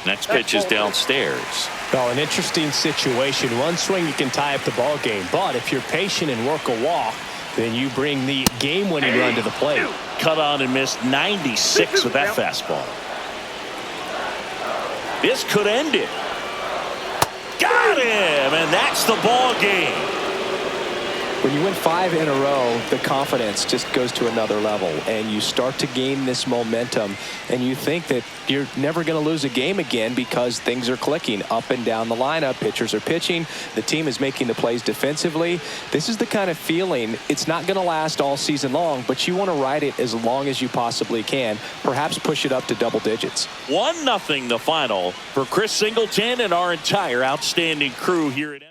[SPEAKER 1] Next pitch is downstairs.
[SPEAKER 2] Well, an interesting situation. One swing, you can tie up the ball game. But if you're patient and work a walk, then you bring the game-winning run to the plate.
[SPEAKER 1] Cut on and missed 96 with that fastball. This could end it. Got him, and that's the ball game.
[SPEAKER 2] When you win 5 in a row, the confidence just goes to another level, and you start to gain this momentum, and you think that you're never going to lose a game again because things are clicking up and down the lineup. Pitchers are pitching. The team is making the plays defensively. This is the kind of feeling, it's not going to last all season long, but you want to ride it as long as you possibly can, perhaps push it up to double digits.
[SPEAKER 1] 1-0 the final for Chris Singleton and our entire outstanding crew here at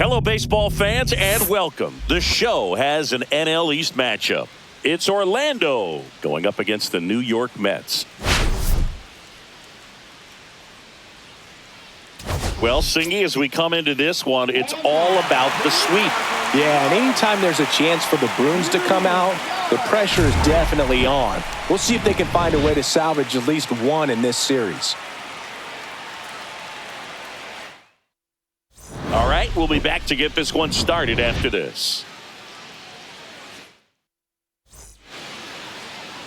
[SPEAKER 1] Hello, baseball fans, and welcome. The show has an NL East matchup. It's Orlando going up against the New York Mets. Well, Singy, as we come into this one, it's all about the sweep.
[SPEAKER 2] Yeah, and anytime there's a chance for the Bruins to come out, the pressure is definitely on. We'll see if they can find a way to salvage at least one in this series.
[SPEAKER 1] All right, we'll be back to get this one started after this.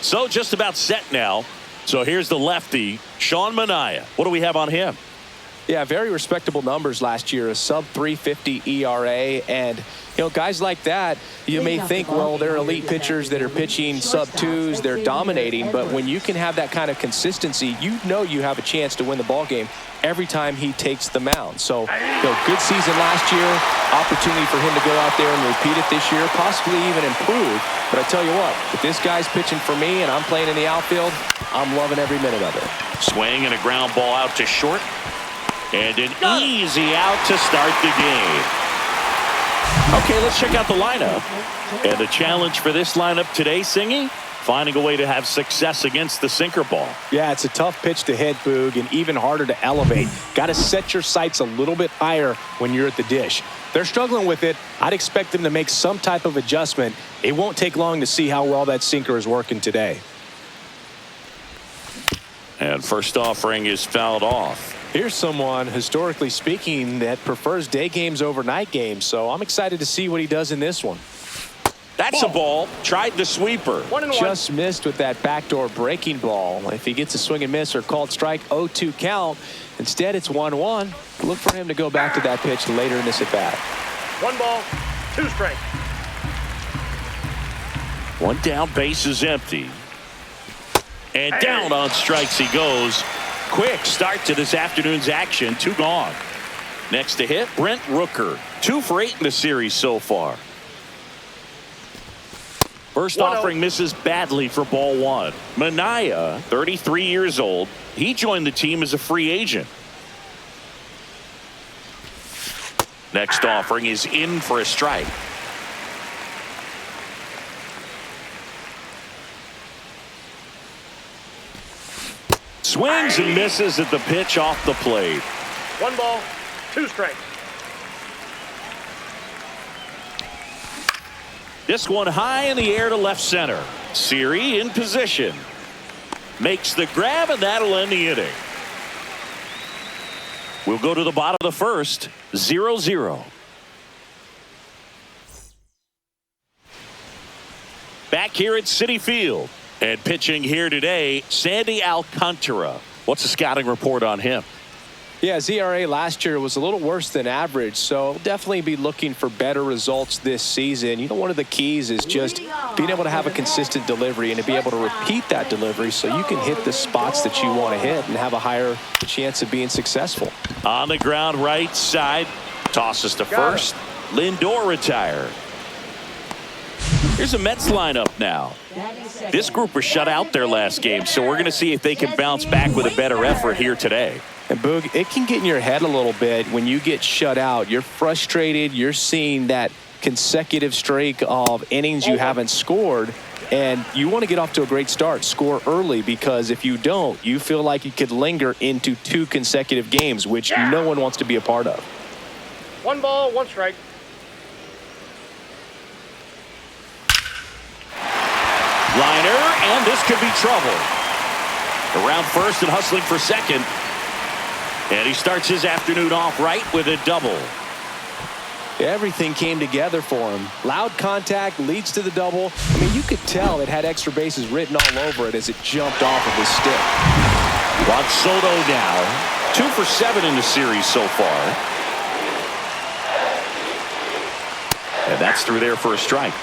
[SPEAKER 1] So just about set now. So here's the lefty, Sean Manaea. What do we have on him?
[SPEAKER 2] Yeah, very respectable numbers last year, a sub-350 ERA, and guys like that, you may think, well, they're elite pitchers that are pitching sub-2s, they're dominating, but when you can have that kind of consistency, you have a chance to win the ball game every time he takes the mound. So, good season last year, opportunity for him to go out there and repeat it this year, possibly even improve. But I tell you what, if this guy's pitching for me and I'm playing in the outfield, I'm loving every minute of it.
[SPEAKER 1] Swing and a ground ball out to short. And an easy out to start the game. Okay, let's check out the lineup. And the challenge for this lineup today, Singy, finding a way to have success against the sinker ball.
[SPEAKER 2] Yeah, it's a tough pitch to hit, Boog, and even harder to elevate. Got to set your sights a little bit higher when you're at the dish. They're struggling with it. I'd expect them to make some type of adjustment. It won't take long to see how well that sinker is working today.
[SPEAKER 1] And first offering is fouled off.
[SPEAKER 2] Here's someone, historically speaking, that prefers day games over night games, so I'm excited to see what he does in this one.
[SPEAKER 1] That's a ball. Tried the sweeper.
[SPEAKER 4] 1-1.
[SPEAKER 2] Just missed with that backdoor breaking ball. If he gets a swing and miss or called strike, 0-2 count. Instead, it's 1-1. Look for him to go back to that pitch later in this at-bat.
[SPEAKER 4] 1 ball, 2 strikes.
[SPEAKER 1] One down, base is empty. And down on strikes he goes. Quick start to this afternoon's action. 2 gone. Next to hit, Brent Rooker. 2 for 8 in the series so far. First offering misses badly for ball 1. Manaea, 33 years old. He joined the team as a free agent. Next offering is in for a strike. Swings and misses at the pitch off the plate.
[SPEAKER 4] 1 ball, 2 strikes.
[SPEAKER 1] This one high in the air to left center. Siri in position. Makes the grab, and that'll end the inning. We'll go to the bottom of the first. 0-0. Back here at Citi Field. And pitching here today, Sandy Alcantara. What's the scouting report on him?
[SPEAKER 2] Yeah, his ERA last year was a little worse than average, so definitely be looking for better results this season. One of the keys is just being able to have a consistent delivery and to be able to repeat that delivery so you can hit the spots that you want to hit and have a higher chance of being successful.
[SPEAKER 1] On the ground right side, tosses to first. Lindor retired. Here's a Mets lineup now. This group was shut out their last game, so we're going to see if they can bounce back with a better effort here today.
[SPEAKER 2] And Boog, it can get in your head a little bit when you get shut out. You're frustrated. You're seeing that consecutive streak of innings you haven't scored, and you want to get off to a great start, score early, because if you don't, you feel like you could linger into 2 consecutive games, which no one wants to be a part of.
[SPEAKER 4] 1 ball, 1 strike.
[SPEAKER 1] Liner, and this could be trouble. Around first and hustling for second. And he starts his afternoon off right with a double.
[SPEAKER 2] Everything came together for him. Loud contact leads to the double. I mean, you could tell it had extra bases written all over it as it jumped off of his stick.
[SPEAKER 1] Juan Soto now 2 for 7 in the series so far. And that's through there for a strike.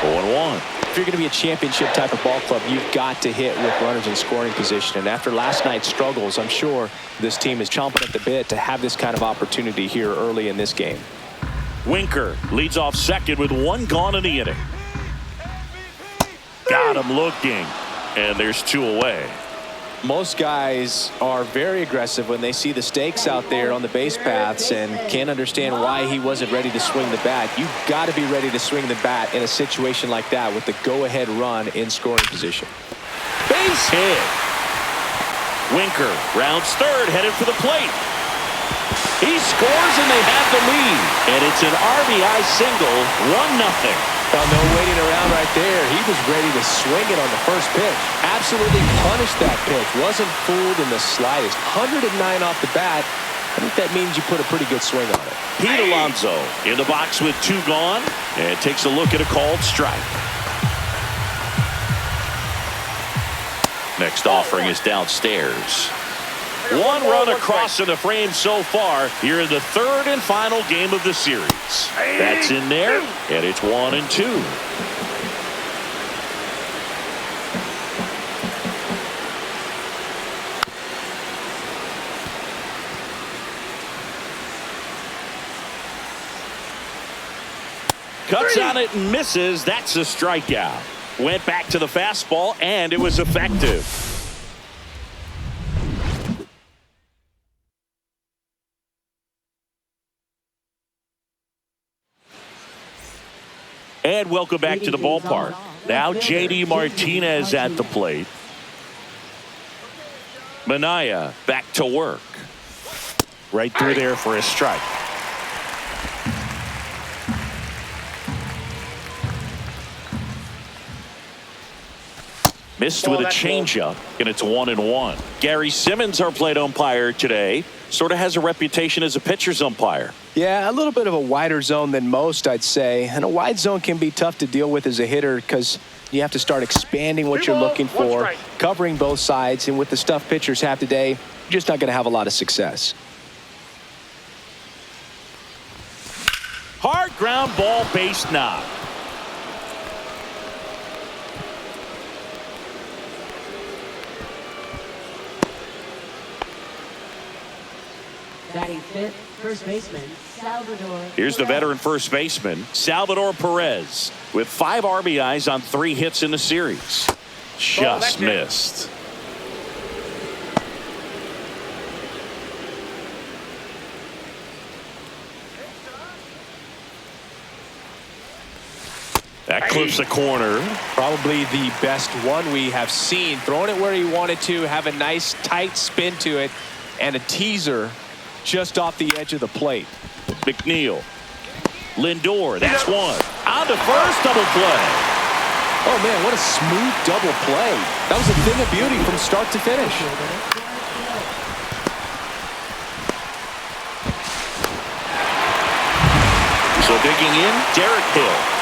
[SPEAKER 1] 0-1.
[SPEAKER 2] If you're going to be a championship type of ball club, you've got to hit with runners in scoring position. And after last night's struggles, I'm sure this team is chomping at the bit to have this kind of opportunity here early in this game.
[SPEAKER 1] Winker leads off second with 1 gone in the inning. Got him looking. And there's 2 away.
[SPEAKER 2] Most guys are very aggressive when they see the stakes out there on the base paths and can't understand why he wasn't ready to swing the bat. You've got to be ready to swing the bat in a situation like that with the go-ahead run in scoring position.
[SPEAKER 1] Base hit. Winker rounds third, headed for the plate. He scores and they have the lead. And it's an RBI single, 1-0.
[SPEAKER 2] Well, no waiting around right there. He was ready to swing it on the first pitch. Absolutely punished that pitch. Wasn't fooled in the slightest. 109 off the bat. I think that means you put a pretty good swing on it.
[SPEAKER 1] Pete Alonso in the box with 2 gone and takes a look at a called strike. Next offering is downstairs. 1 run across in the frame so far here in the 3rd and final game of the series. That's in there, and it's 1-2. Cuts on it and misses. That's a strikeout. Went back to the fastball, and it was effective. And welcome back to the ballpark. Now J.D. Martinez at the plate. Minaya back to work. Right through there for a strike. Missed with a changeup, and it's 1-1. Gary Simmons, our plate umpire today, sort of has a reputation as a pitcher's umpire.
[SPEAKER 2] Yeah, a little bit of a wider zone than most, I'd say. And a wide zone can be tough to deal with as a hitter because you have to start expanding what you're looking for, covering both sides. And with the stuff pitchers have today, you're just not going to have a lot of success.
[SPEAKER 1] Hard ground ball, base knock.
[SPEAKER 3] Batting fifth, first baseman, Salvador.
[SPEAKER 1] Here's the veteran first baseman, Salvador Perez, with 5 RBIs on 3 hits in the series. Just missed. That clips the corner.
[SPEAKER 2] Probably the best one we have seen. Throwing it where he wanted to, have a nice tight spin to it, and a teaser just off the edge of the plate.
[SPEAKER 1] McNeil. Lindor, that's one. On to first, double play.
[SPEAKER 2] Oh, man, what a smooth double play. That was a thing of beauty from start to finish.
[SPEAKER 1] So digging in, Derek Hill.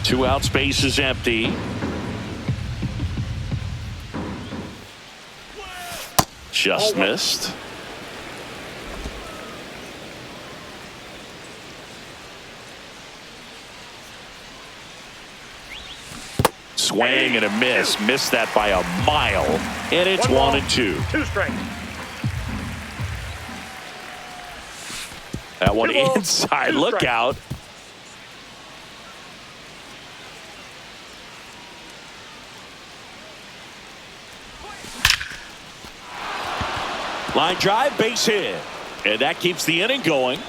[SPEAKER 1] Two out, space is empty. Just missed. Swing and a miss. Missed that by a mile. And it's 1-2.
[SPEAKER 4] 2 strikes.
[SPEAKER 1] That one inside. Look out. Line drive, base hit. And that keeps the inning going.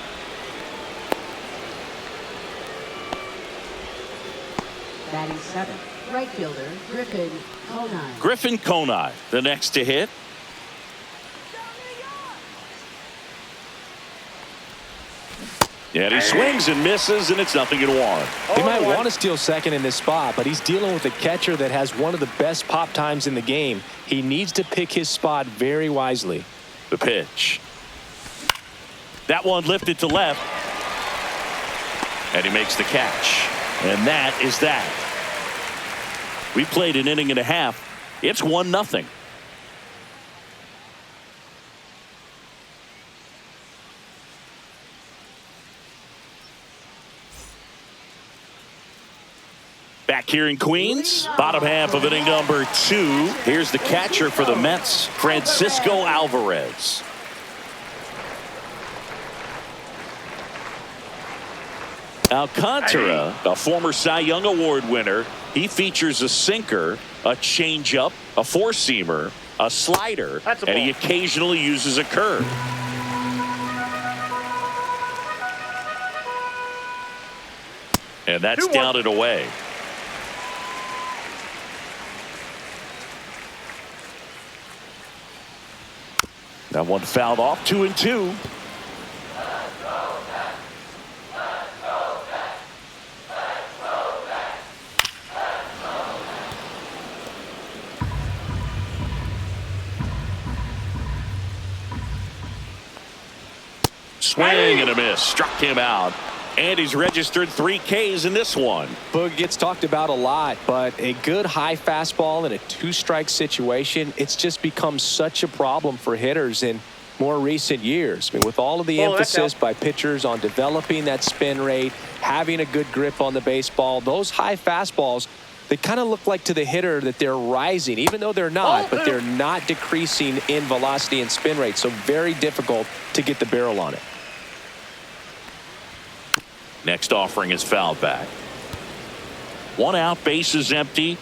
[SPEAKER 3] Batting seventh, right fielder, Griffin Conine.
[SPEAKER 1] Griffin Conine, the next to hit. And he swings and misses, and it's 0-1.
[SPEAKER 2] He might want to steal second in this spot, but he's dealing with a catcher that has one of the best pop times in the game. He needs to pick his spot very wisely.
[SPEAKER 1] The pitch. That one lifted to left. And he makes the catch. And that is that. We played an inning and a half. It's 1-0. Back here in Queens, bottom half of inning number 2. Here's the catcher for the Mets, Francisco Alvarez. Alcantara, a former Cy Young Award winner, he features a sinker, a changeup, a four-seamer, a slider, and he occasionally uses a curve. And that's down and away. That one fouled off, 2-2. Swing and a miss. Struck him out. And he's registered 3 Ks in this one.
[SPEAKER 2] Boog gets talked about a lot, but a good high fastball in a 2-strike situation, it's just become such a problem for hitters in more recent years. I mean, with all of the emphasis by pitchers on developing that spin rate, having a good grip on the baseball, those high fastballs, they kind of look like to the hitter that they're rising, even though they're not, but they're not decreasing in velocity and spin rate. So very difficult to get the barrel on it.
[SPEAKER 1] Next offering is fouled back. 1 out, bases empty.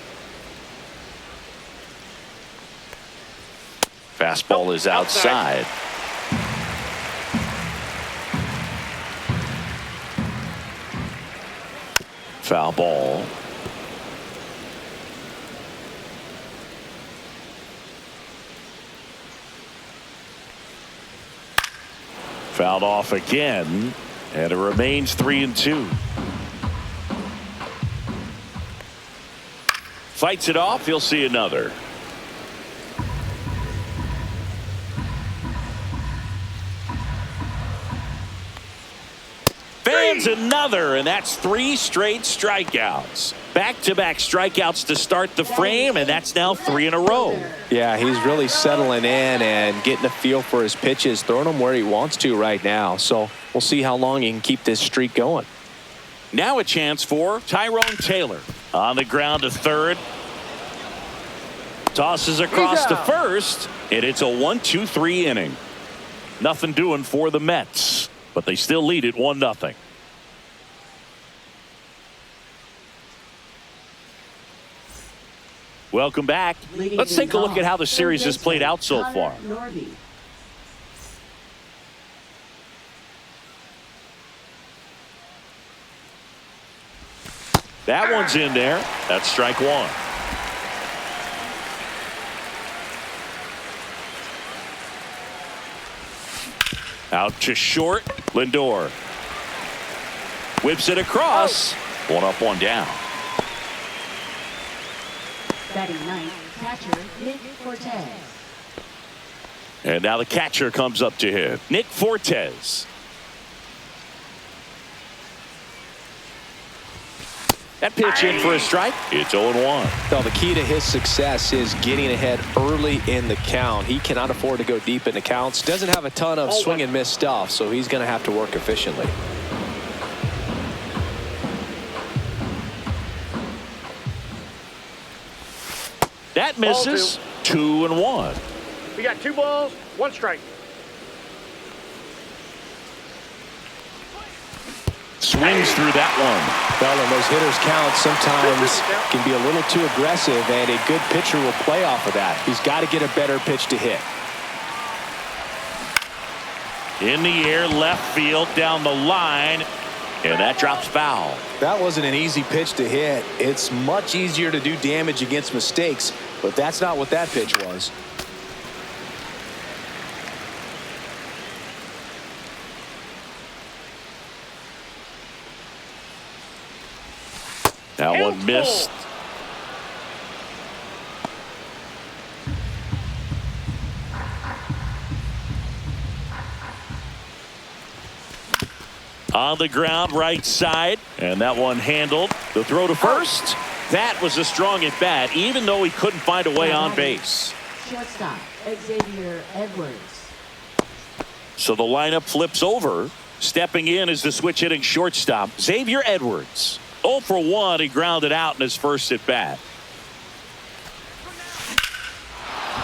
[SPEAKER 1] Fastball is outside. Foul ball. Fouled off again. And it remains 3-2. Fights it off. He'll see another. Fans another, and that's 3 straight strikeouts. Back-to-back strikeouts to start the frame, and that's now 3 in a row.
[SPEAKER 2] Yeah, he's really settling in and getting a feel for his pitches, throwing them where he wants to right now. So we'll see how long he can keep this streak going.
[SPEAKER 1] Now a chance for Tyrone Taylor. On the ground to third. Tosses across to first, and it's a 1-2-3 inning. Nothing doing for the Mets, but they still lead it 1-0. Welcome back. Let's take a look at how the series has played out so far. That one's in there. That's strike 1. Out to short. Lindor whips it across. 1 up, 1 down.
[SPEAKER 3] Batting ninth, catcher Nick Fortes.
[SPEAKER 1] And now the catcher comes up to hit. Nick Fortes. That pitch in for a strike. It's 0-1.
[SPEAKER 2] Well, the key to his success is getting ahead early in the count. He cannot afford to go deep in the counts. Doesn't have a ton of swing and miss stuff, so he's going to have to work efficiently.
[SPEAKER 1] That misses. 2-1.
[SPEAKER 4] We got 2 balls, 1 strike.
[SPEAKER 1] Swings through that one.
[SPEAKER 2] Well, in those hitters' counts, sometimes can be a little too aggressive, and a good pitcher will play off of that. He's got to get a better pitch to hit.
[SPEAKER 1] In the air, left field, down the line, and that drops foul.
[SPEAKER 2] That wasn't an easy pitch to hit. It's much easier to do damage against mistakes, but that's not what that pitch was.
[SPEAKER 1] That one missed. On the ground, right side, and that one handled. The throw to first. That was a strong at bat, even though he couldn't find a way on base.
[SPEAKER 3] Shortstop Xavier Edwards.
[SPEAKER 1] So the lineup flips over. Stepping in is the switch hitting shortstop, Xavier Edwards. 0 for 1. He grounded out in his first at bat.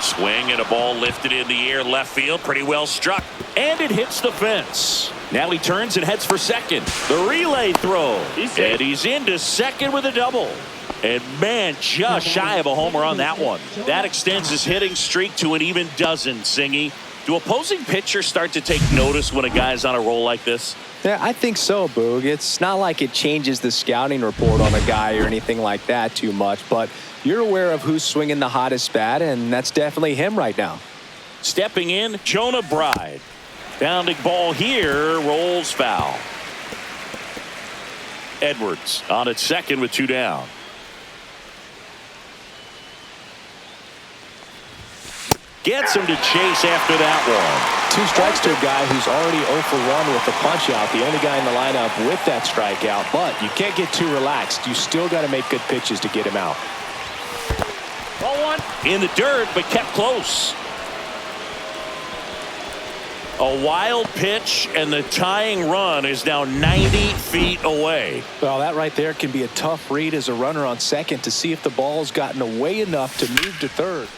[SPEAKER 1] Swing and a ball lifted in the air left field. Pretty well struck. And it hits the fence. Now he turns and heads for second. The relay throw. And he's into second with a double. And man, just shy of a homer on that one. That extends his hitting streak to an even dozen, Singy. Do opposing pitchers start to take notice when a guy's on a roll like this?
[SPEAKER 2] Yeah, I think so, Boog. It's not like it changes the scouting report on a guy or anything like that too much, but you're aware of who's swinging the hottest bat, and that's definitely him right now.
[SPEAKER 1] Stepping in, Jonah Bride. Bounding ball here, rolls foul. Edwards on at second with 2 down. Gets him to chase after that one.
[SPEAKER 2] 2 strikes to a guy who's already 0 for 1 with the punch out. The only guy in the lineup with that strikeout. But you can't get too relaxed. You still got to make good pitches to get him out.
[SPEAKER 1] Ball 1 in the dirt, but kept close. A wild pitch, and the tying run is now 90 feet away.
[SPEAKER 2] Well, that right there can be a tough read as a runner on second to see if the ball's gotten away enough to move to third.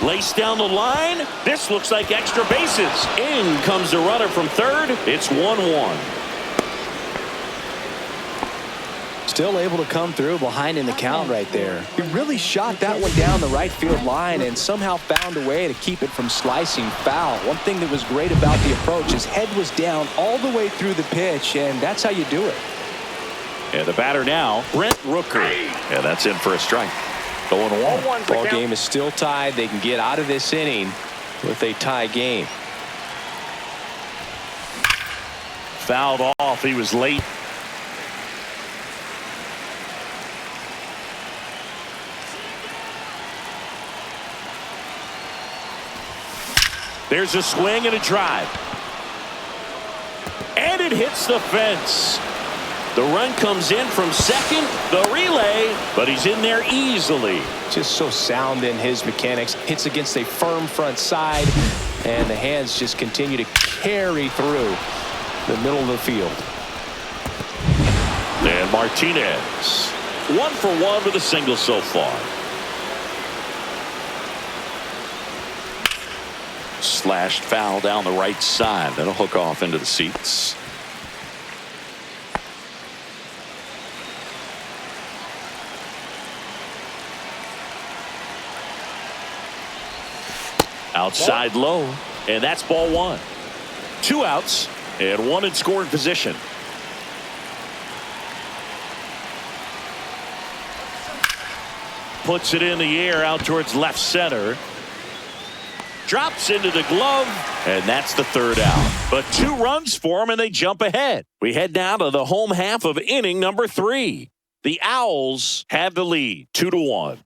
[SPEAKER 1] Laced down the line. This looks like extra bases. In comes the runner from third. It's 1-1.
[SPEAKER 2] Still able to come through behind in the count right there. He really shot that one down the right field line and somehow found a way to keep it from slicing foul. One thing that was great about the approach, his head was down all the way through the pitch, and that's how you do it.
[SPEAKER 1] And the batter now, Brent Rooker. And that's in for a strike. 0-1.
[SPEAKER 2] Ball game is still tied. They can get out of this inning with a tie game.
[SPEAKER 1] Fouled off. He was late. There's a swing and a drive. And it hits the fence. The run comes in from second. The relay, but he's in there easily.
[SPEAKER 2] Just so sound in his mechanics. Hits against a firm front side, and the hands just continue to carry through the middle of the field.
[SPEAKER 1] And Martinez, 1 for 1 with a single so far. Slashed foul down the right side. That'll hook off into the seats. Outside low, and that's ball 1. 2 outs and 1 in scoring position. Puts it in the air out towards left center. Drops into the glove, and that's the 3rd out. But 2 runs for him, and they jump ahead. We head now to the home half of inning number 3. The Owls have the lead, 2-1.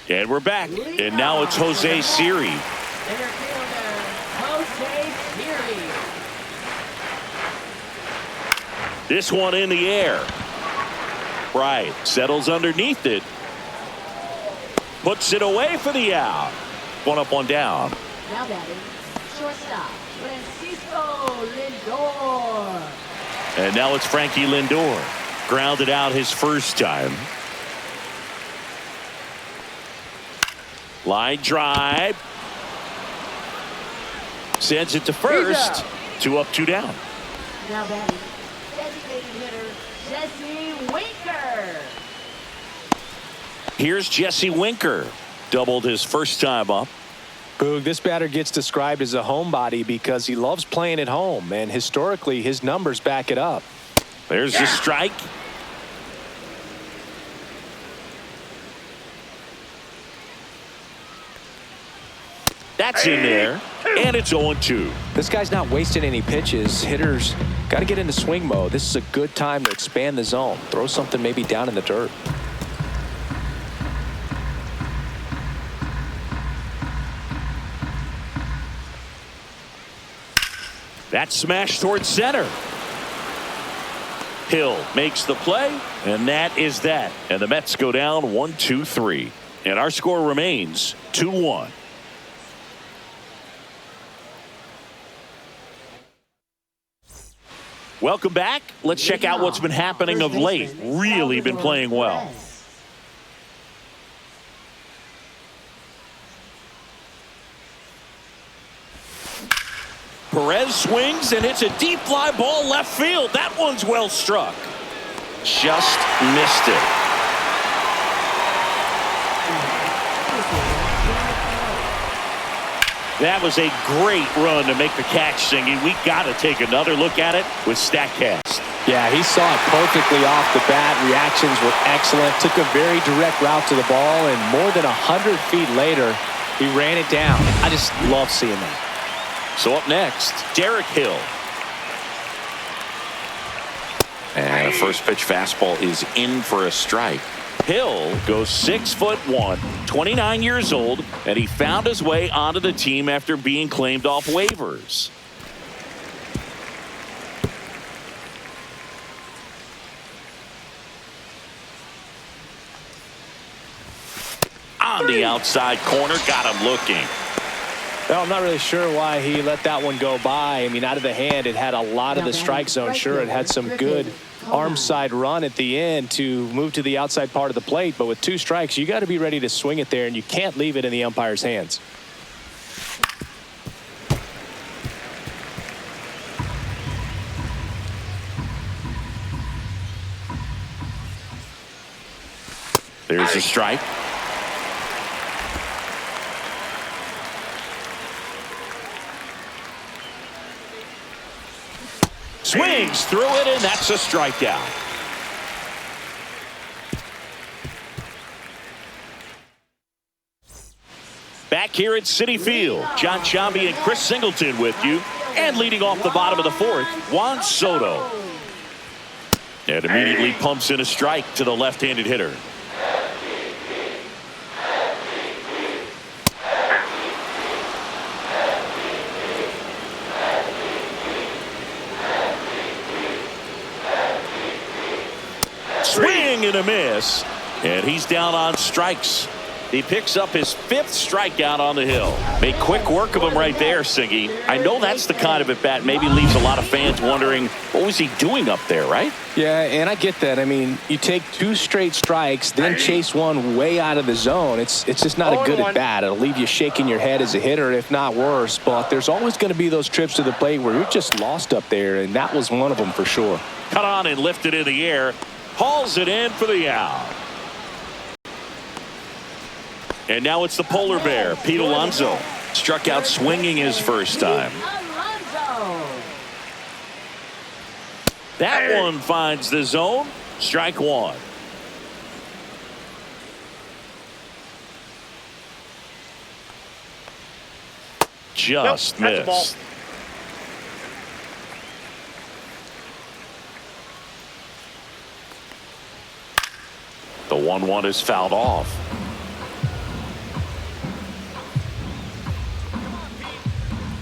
[SPEAKER 1] And we're back, and now it's Jose Siri.
[SPEAKER 3] Center fielder, Jose Siri.
[SPEAKER 1] This one in the air. Bright settles underneath it. Puts it away for the out. 1 up, 1 down.
[SPEAKER 3] Now batting, shortstop, Francisco Lindor.
[SPEAKER 1] And now it's Frankie Lindor. Grounded out his first time. Line drive. Sends it to first. 2 up, 2 down.
[SPEAKER 3] Now batting, designated hitter, Jesse Winker.
[SPEAKER 1] Here's Jesse Winker. Doubled his first time up.
[SPEAKER 2] Boog, this batter gets described as a homebody because he loves playing at home, and historically his numbers back it up.
[SPEAKER 1] There's the strike. That's in there, and it's 0-2.
[SPEAKER 2] This guy's not wasting any pitches. Hitters got to get into swing mode. This is a good time to expand the zone. Throw something maybe down in the dirt.
[SPEAKER 1] That's smashed towards center. Hill makes the play, and that is that. And the Mets go down 1-2-3. And our score remains 2-1. Welcome back. Let's check out what's been happening of late. Really been playing well. Perez swings and hits a deep fly ball left field. That one's well struck. Just missed it. That was a great run to make the catch, Singy. We got to take another look at it with StatCast.
[SPEAKER 2] Yeah, he saw it perfectly off the bat. Reactions were excellent. Took a very direct route to the ball, and more than 100 feet later, he ran it down. I just love seeing that.
[SPEAKER 1] So up next, Derek Hill. And a first pitch fastball is in for a strike. Hill goes 6'1", 29 years old, and he found his way onto the team after being claimed off waivers. On the outside corner, got him looking.
[SPEAKER 2] Well, I'm not really sure why he let that one go by. I mean, out of the hand, it had a lot of the strike zone. Sure, it had some good arm side run at the end to move to the outside part of the plate. But with 2 strikes, you got to be ready to swing it there, and you can't leave it in the umpire's hands.
[SPEAKER 1] There's a strike. Swings through it, and that's a strikeout. Back here at Citi Field, Jon Sciambi and Chris Singleton with you. And leading off the bottom of the 4th, Juan Soto. And immediately pumps in a strike to the left-handed hitter. Swing and a miss, and he's down on strikes. He picks up his 5th strikeout on the hill. Made quick work of him right there, Siggy. I know that's the kind of at bat maybe leaves a lot of fans wondering what was he doing up there, right?
[SPEAKER 2] Yeah, and I get that. I mean, you take 2 straight strikes, then chase one way out of the zone. It's just not a good at bat. It'll leave you shaking your head as a hitter, if not worse. But there's always going to be those trips to the plate where you're just lost up there, and that was one of them for sure.
[SPEAKER 1] Cut on and lifted in the air. Hauls it in for the out. And now it's the polar bear, Pete Alonso. Struck out swinging his first time. That one finds the zone. Strike 1. Just missed. The 1-1 is fouled off.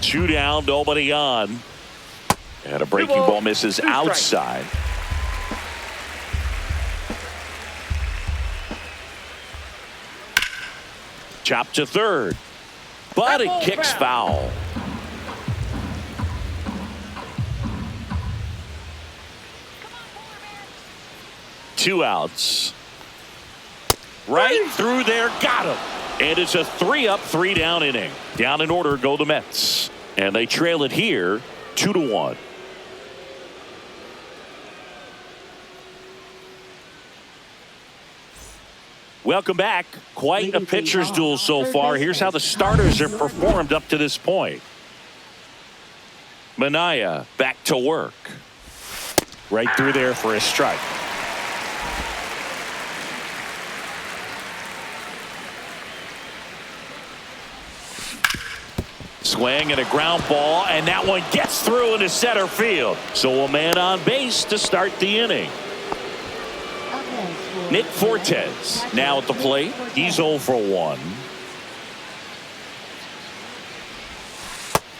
[SPEAKER 1] Two down, nobody on. And a breaking ball misses outside. Chop to third. But it kicks foul. Two outs. Right through there, got him. And it's a 3-up, 3-down inning. Down in order go the Mets. And they trail it here 2-1. Welcome back. Quite a pitcher's duel so far. Here's how the starters have performed up to this point. Manaea back to work. Right through there for a strike. Swing and a ground ball, and that one gets through into center field. So a man on base to start the inning. Nick Fortes now at the plate. He's 0 for 1.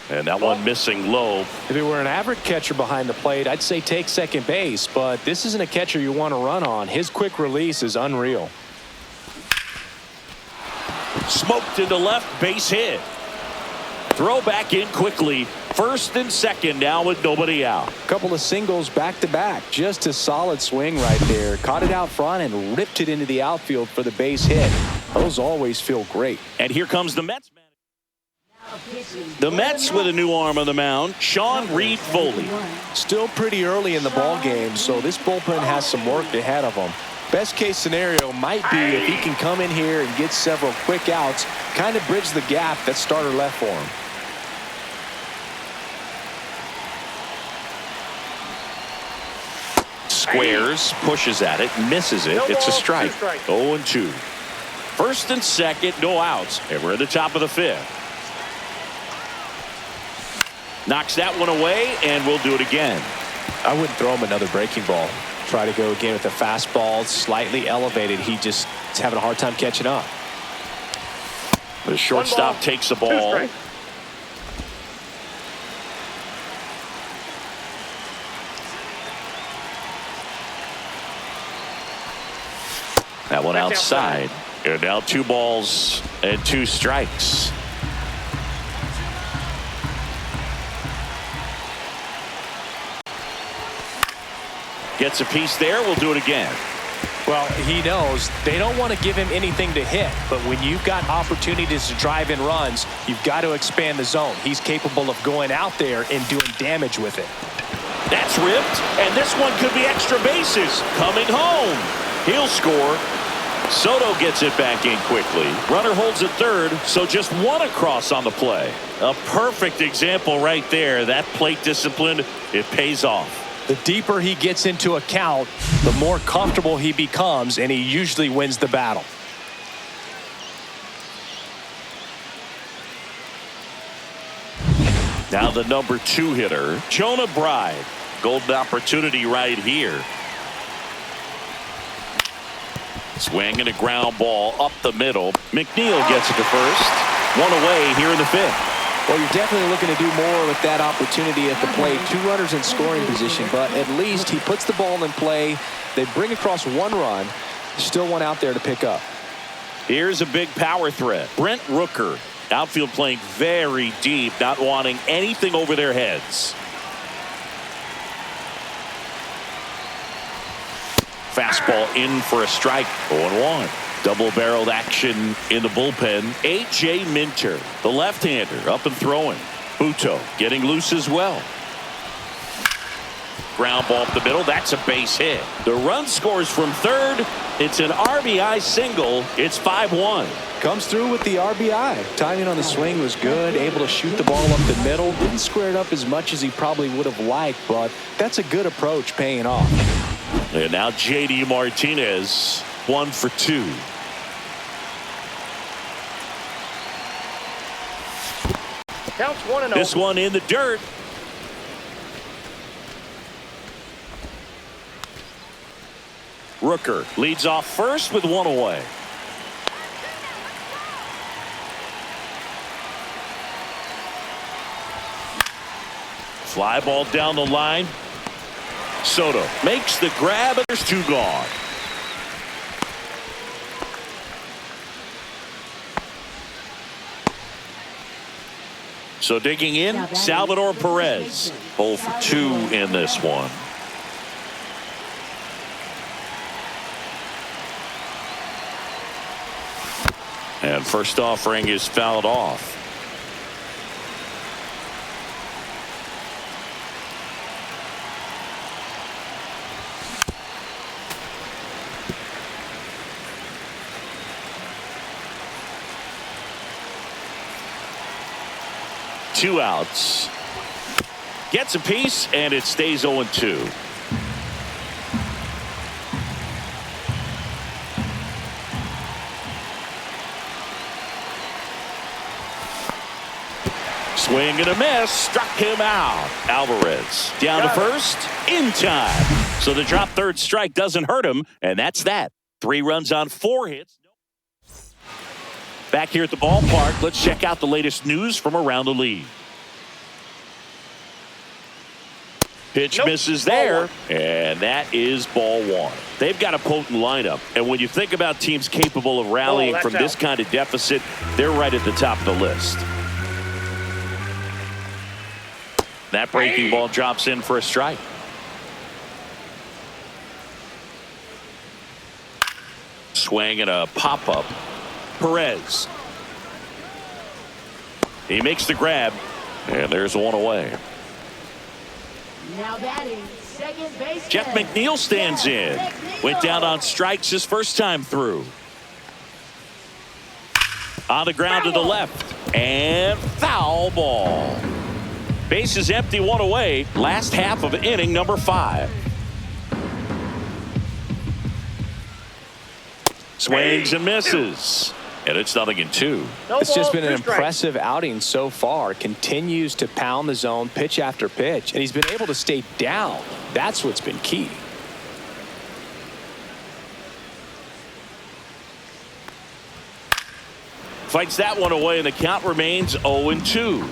[SPEAKER 1] And that one missing low.
[SPEAKER 2] If it were an average catcher behind the plate, I'd say take second base, but this isn't a catcher you want to run on. His quick release is unreal.
[SPEAKER 1] Smoked into left, base hit. Throw back in quickly First and second now with nobody out.
[SPEAKER 2] Couple of singles back to back. Just a solid swing right there. Caught it out front and ripped it into the outfield for the base hit. Those always feel great.
[SPEAKER 1] And here comes the Mets. The Mets with a new arm on the mound, Sean Reed Foley.
[SPEAKER 2] Still pretty early in the ball game, so this bullpen has some work ahead of them. Best case scenario might be if he can come in here and get several quick outs, kind of bridge the gap that starter left for him.
[SPEAKER 1] Squares, pushes at it, misses it. It's a strike. 0-2. First and second, no outs. And we're at the top of the fifth. Knocks that one away, and we'll do it again.
[SPEAKER 2] I wouldn't throw him another breaking ball. Try to go again with a fastball, slightly elevated. He just is having a hard time catching up.
[SPEAKER 1] The shortstop takes the ball. That one outside. And now 2 balls and 2 strikes. Gets a piece there. We'll do it again.
[SPEAKER 2] Well, he knows they don't want to give him anything to hit, but when you've got opportunities to drive in runs, you've got to expand the zone. He's capable of going out there and doing damage with it.
[SPEAKER 1] That's ripped, and this one could be extra bases. Coming home. He'll score. Soto gets it back in quickly. Runner holds at third, so just 1 across on the play. A perfect example right there. That plate discipline, it pays off.
[SPEAKER 2] The deeper he gets into a count, the more comfortable he becomes, and he usually wins the battle.
[SPEAKER 1] Now the number 2 hitter, Jonah Bride. Golden opportunity right here. Swing and a ground ball up the middle. McNeil gets it to first. 1 away here in the 5th.
[SPEAKER 2] Well, you're definitely looking to do more with that opportunity at the plate. 2 runners in scoring position, but at least he puts the ball in play. They bring across 1 run. Still 1 out there to pick up.
[SPEAKER 1] Here's a big power threat. Brent Rooker. Outfield playing very deep, not wanting anything over their heads. Fastball in for a strike. 0-1. Double-barreled action in the bullpen. A.J. Minter, the left-hander, up and throwing. Buto getting loose as well. Ground ball up the middle. That's a base hit. The run scores from third. It's an RBI single. It's 5-1.
[SPEAKER 2] Comes through with the RBI. Timing on the swing was good. Able to shoot the ball up the middle. Didn't square it up as much as he probably would have liked, but that's a good approach paying off.
[SPEAKER 1] And now J.D. Martinez, 1 for 2.
[SPEAKER 4] Counts 1-0.
[SPEAKER 1] This one in the dirt. Rooker leads off first with 1 away. Fly ball down the line. Soto makes the grab, and there's 2 gone. So digging in, Salvador Perez. 0 for 2 in this one. And first offering is fouled off. Two outs. Gets a piece, and it stays 0-2. Swing and a miss. Struck him out. Alvarez down to first in time. So the drop third strike doesn't hurt him, and that's that. 3 runs on 4 hits. Back here at the ballpark, let's check out the latest news from around the league. Pitch misses there, and that is ball 1. They've got a potent lineup, and when you think about teams capable of rallying from this kind of deficit, they're right at the top of the list. That breaking ball drops in for a strike. Swing and a pop-up. Perez. He makes the grab, and there's one away.
[SPEAKER 3] Now batting, second baseman.
[SPEAKER 1] Jeff McNeil stands in. Went down on strikes his first time through. On the ground to the left. And foul ball. Base is empty, one away. Last half of inning number 5. Swings and misses. And it's 0-2.
[SPEAKER 2] It's just been an impressive outing so far. Continues to pound the zone pitch after pitch, and he's been able to stay down. That's what's been key.
[SPEAKER 1] Fights that one away, and the count remains 0-2.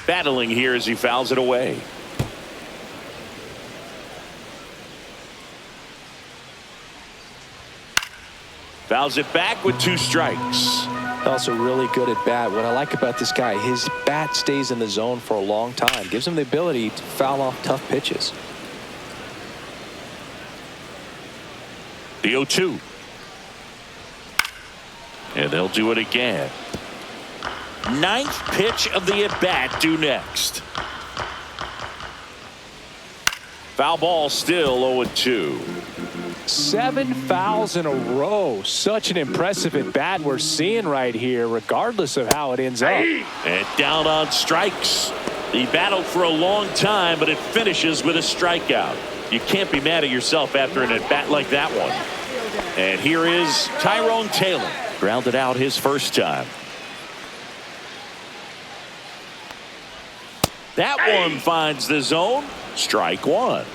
[SPEAKER 1] Battling here as he fouls it away. Fouls it back with 2 strikes.
[SPEAKER 2] Also really good at bat. What I like about this guy, his bat stays in the zone for a long time. Gives him the ability to foul off tough pitches.
[SPEAKER 1] The 0-2. And they'll do it again. 9th pitch of the at-bat due next. Foul ball still 0-2.
[SPEAKER 2] 7 fouls in a row. Such an impressive at bat we're seeing right here, regardless of how it ends up.
[SPEAKER 1] And down on strikes. He battled for a long time, but it finishes with a strikeout. You can't be mad at yourself after an at bat like that one. And here is Tyrone Taylor. Grounded out his first time. That one finds the zone. Strike 1.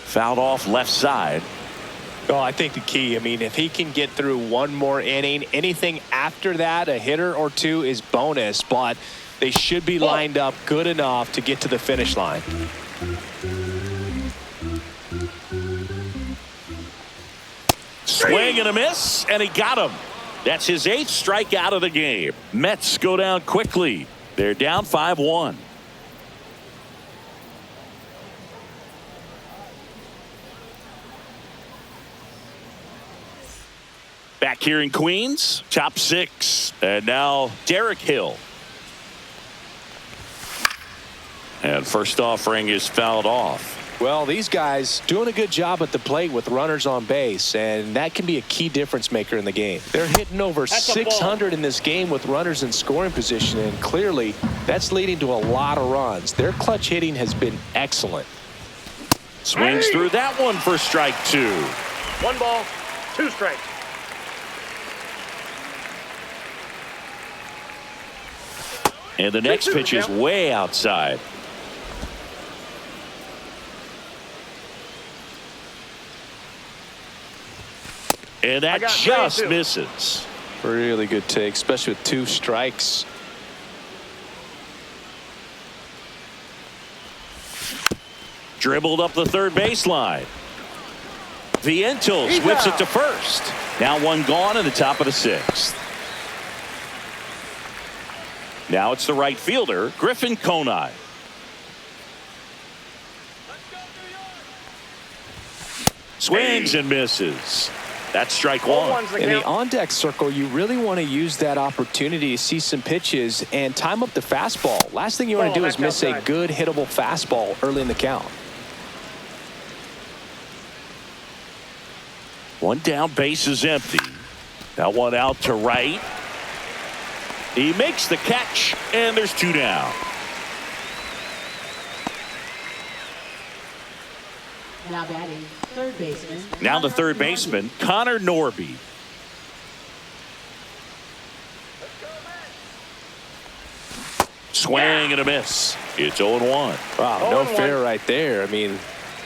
[SPEAKER 1] Fouled off left side.
[SPEAKER 2] Oh, I think the key, I mean, if he can get through one more inning, anything after that, a hitter or 2 is bonus, but they should be lined up good enough to get to the finish line.
[SPEAKER 1] Swing and a miss, and he got him. That's his 8th strikeout of the game. Mets go down quickly. They're down 5-1. Back here in Queens, top 6. And now Derek Hill. And first offering is fouled off.
[SPEAKER 2] Well, these guys doing a good job at the plate with runners on base, and that can be a key difference maker in the game. They're hitting over 600 in this game with runners in scoring position, and clearly that's leading to a lot of runs. Their clutch hitting has been excellent.
[SPEAKER 1] Swings through that one for strike 2.
[SPEAKER 4] 1 ball, 2 strikes.
[SPEAKER 1] And the next pitch is way outside. And that just misses.
[SPEAKER 2] Really good take, especially with 2 strikes.
[SPEAKER 1] Dribbled up the third baseline. Vientos whips it to first. Now 1 gone in the top of the 6th. Now it's the right fielder, Griffin Conine. Swings and misses. That's strike 1.
[SPEAKER 2] In the on-deck circle, you really want to use that opportunity to see some pitches and time up the fastball. Last thing you want to do is miss a good hittable fastball early in the count.
[SPEAKER 1] 1 down, base is empty. That one out to right. He makes the catch, and there's 2 down.
[SPEAKER 3] Now batting, third baseman.
[SPEAKER 1] Now the third baseman, Connor Norby. Swing and a miss. It's 0-1.
[SPEAKER 2] Wow, no fair right there. I mean,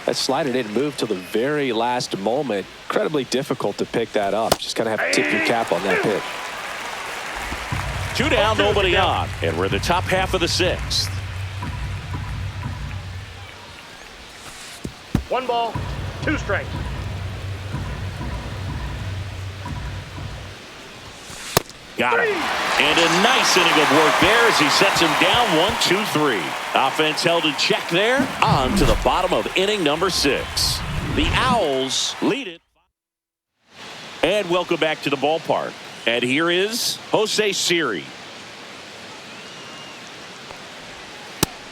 [SPEAKER 2] that slider didn't move till the very last moment. Incredibly difficult to pick that up. Just kind of have to tip your cap on that pitch.
[SPEAKER 1] 2 down, nobody on. And we're in the top half of the 6th.
[SPEAKER 4] 1 ball, 2 strikes.
[SPEAKER 1] Got him. And a nice inning of work there as he sets him down 1-2-3. Offense held in check there. On to the bottom of inning number 6. The Owls lead it. And welcome back to the ballpark. And here is Jose Siri.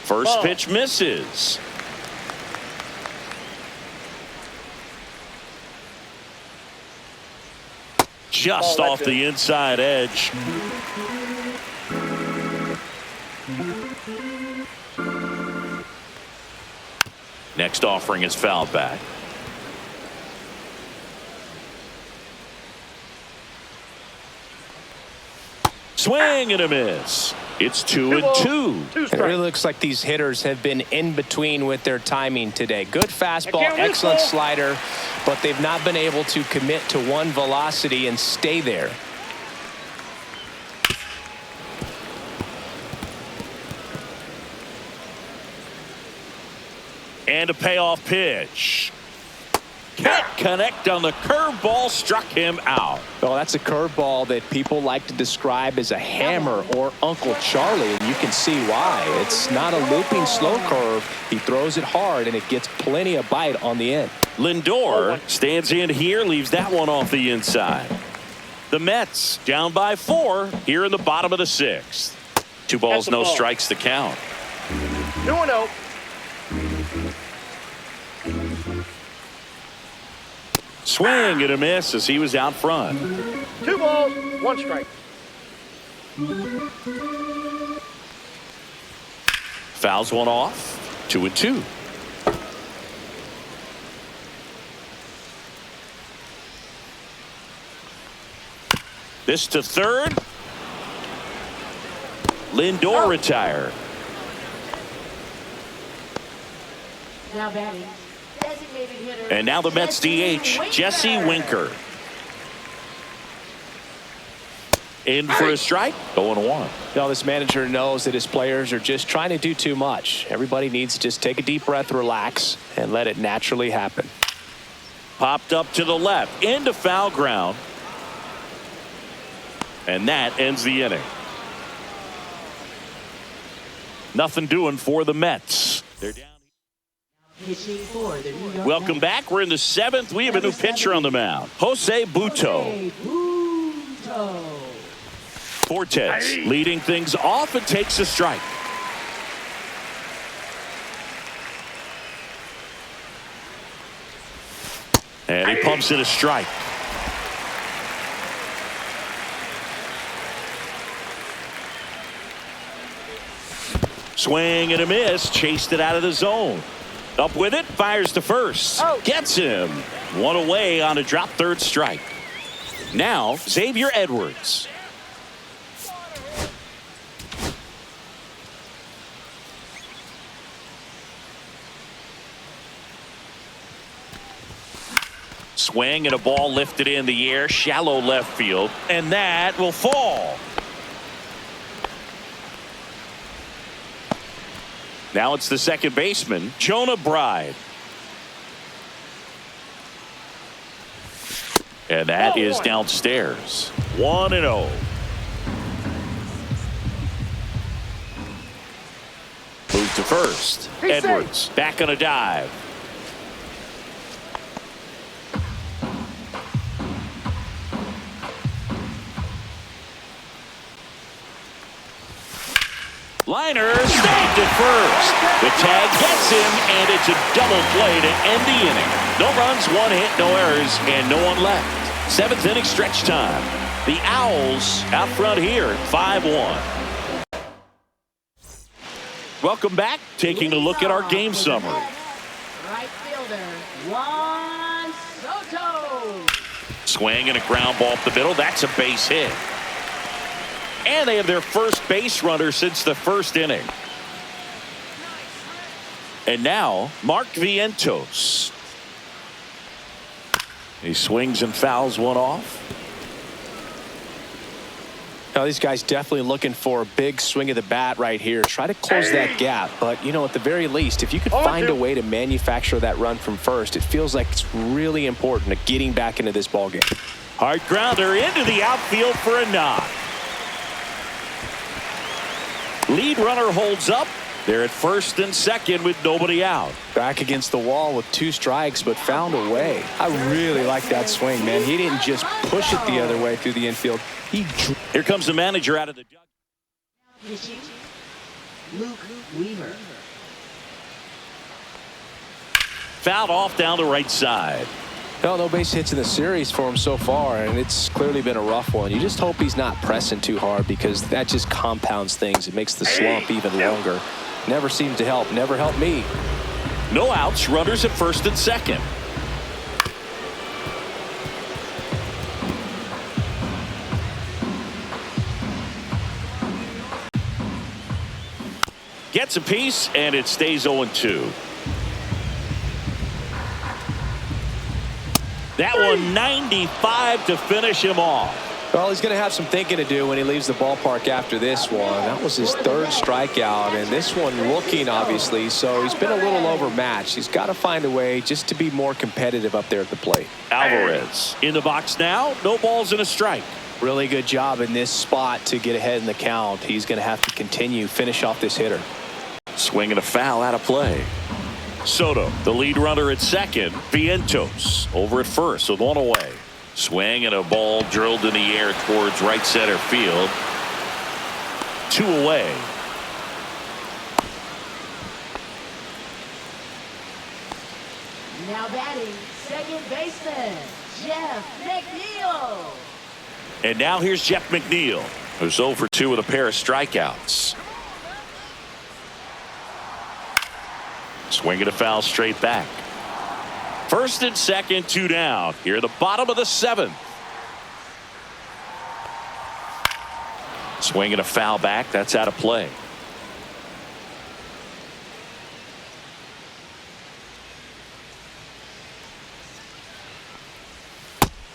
[SPEAKER 1] First pitch misses. Just off the inside edge. Next offering is fouled back. Swing and a miss. It's 2-2.
[SPEAKER 2] It really looks like these hitters have been in between with their timing today. Good fastball, excellent slider, but they've not been able to commit to one velocity and stay there.
[SPEAKER 1] And a payoff pitch. Can't connect on the curveball, struck him out.
[SPEAKER 2] Well, that's a curveball that people like to describe as a hammer or Uncle Charlie, and you can see why. It's not a looping slow curve. He throws it hard, and it gets plenty of bite on the end.
[SPEAKER 1] Lindor stands in here, leaves that one off the inside. The Mets down by 4 here in the bottom of the 6th. 2 balls, no strikes to count.
[SPEAKER 4] 2-0.
[SPEAKER 1] Swing and a miss as he was out front.
[SPEAKER 4] 2 balls, 1 strike.
[SPEAKER 1] Fouls one off. 2-2. This to third. Lindor retired.
[SPEAKER 3] Now batting. Designated hitter.
[SPEAKER 1] And now the Mets DH, Jesse Winker. In for a strike. 0-1.
[SPEAKER 2] Now, this manager knows that his players are just trying to do too much. Everybody needs to just take a deep breath, relax, and let it naturally happen.
[SPEAKER 1] Popped up to the left, into foul ground. And that ends the inning. Nothing doing for the Mets. They're down.
[SPEAKER 3] Pitching for the New York
[SPEAKER 1] Welcome back. We're in the 7th. We have a new pitcher on the mound. Jose Butto. Fortes leading things off and takes a strike. And he pumps it a strike. Swing and a miss. Chased it out of the zone. Up with it. Fires to first. Gets him. One away on a drop third strike. Now Xavier Edwards. Swing and a ball lifted in the air, shallow left field, and that will fall. Now it's the second baseman, Jonah Bride. And that is downstairs. 1-0. Move to first. Edwards back on a dive. Liner saved at first. The tag gets him, and it's a double play to end the inning. No runs, 1 hit, no errors, and no one left. 7th inning stretch time. The Owls out front here, 5-1. Welcome back. Taking a look at our game summary.
[SPEAKER 3] Right fielder, Juan Soto.
[SPEAKER 1] Swing and a ground ball up the middle. That's a base hit. And they have their first base runner since the first inning. And now, Mark Vientos. He swings and fouls one off.
[SPEAKER 2] Now, these guys definitely looking for a big swing of the bat right here. Try to close that gap. But, you know, at the very least, if you could find a way to manufacture that run from first, it feels like it's really important to getting back into this ballgame.
[SPEAKER 1] Hard grounder into the outfield for a knock. Lead runner holds up. They're at first and second with nobody out.
[SPEAKER 2] Back against the wall with 2 strikes, but found a way. I really like that swing, man. He didn't just push it the other way through the infield.
[SPEAKER 1] Here comes the manager out of the dugout.
[SPEAKER 3] Pitching, Luke Weaver.
[SPEAKER 1] Fouled off down the right side.
[SPEAKER 2] Well, no base hits in the series for him so far, and it's clearly been a rough one. You just hope he's not pressing too hard because that just compounds things. It makes the slump even longer. Never seems to help. Never helped me.
[SPEAKER 1] No outs. Runners at first and second. Gets a piece, and it stays 0-2. That one 95 to finish him off.
[SPEAKER 2] Well, he's going to have some thinking to do when he leaves the ballpark after this one. That was his 3rd strikeout, and this one looking, obviously, so he's been a little overmatched. He's got to find a way just to be more competitive up there at the plate.
[SPEAKER 1] Alvarez in the box now. No balls and a strike.
[SPEAKER 2] Really good job in this spot to get ahead in the count. He's going to have to continue, finish off this hitter.
[SPEAKER 1] Swing and a foul out of play. Soto, the lead runner at second. Vientos over at first with 1 away. Swing and a ball drilled in the air towards right center field. 2 away.
[SPEAKER 3] Now batting, second baseman, Jeff McNeil.
[SPEAKER 1] And now here's Jeff McNeil, who's 0 for 2 with a pair of strikeouts. Swing and a foul straight back. First and second, 2 down. Here at the bottom of the 7th. Swing and a foul back. That's out of play.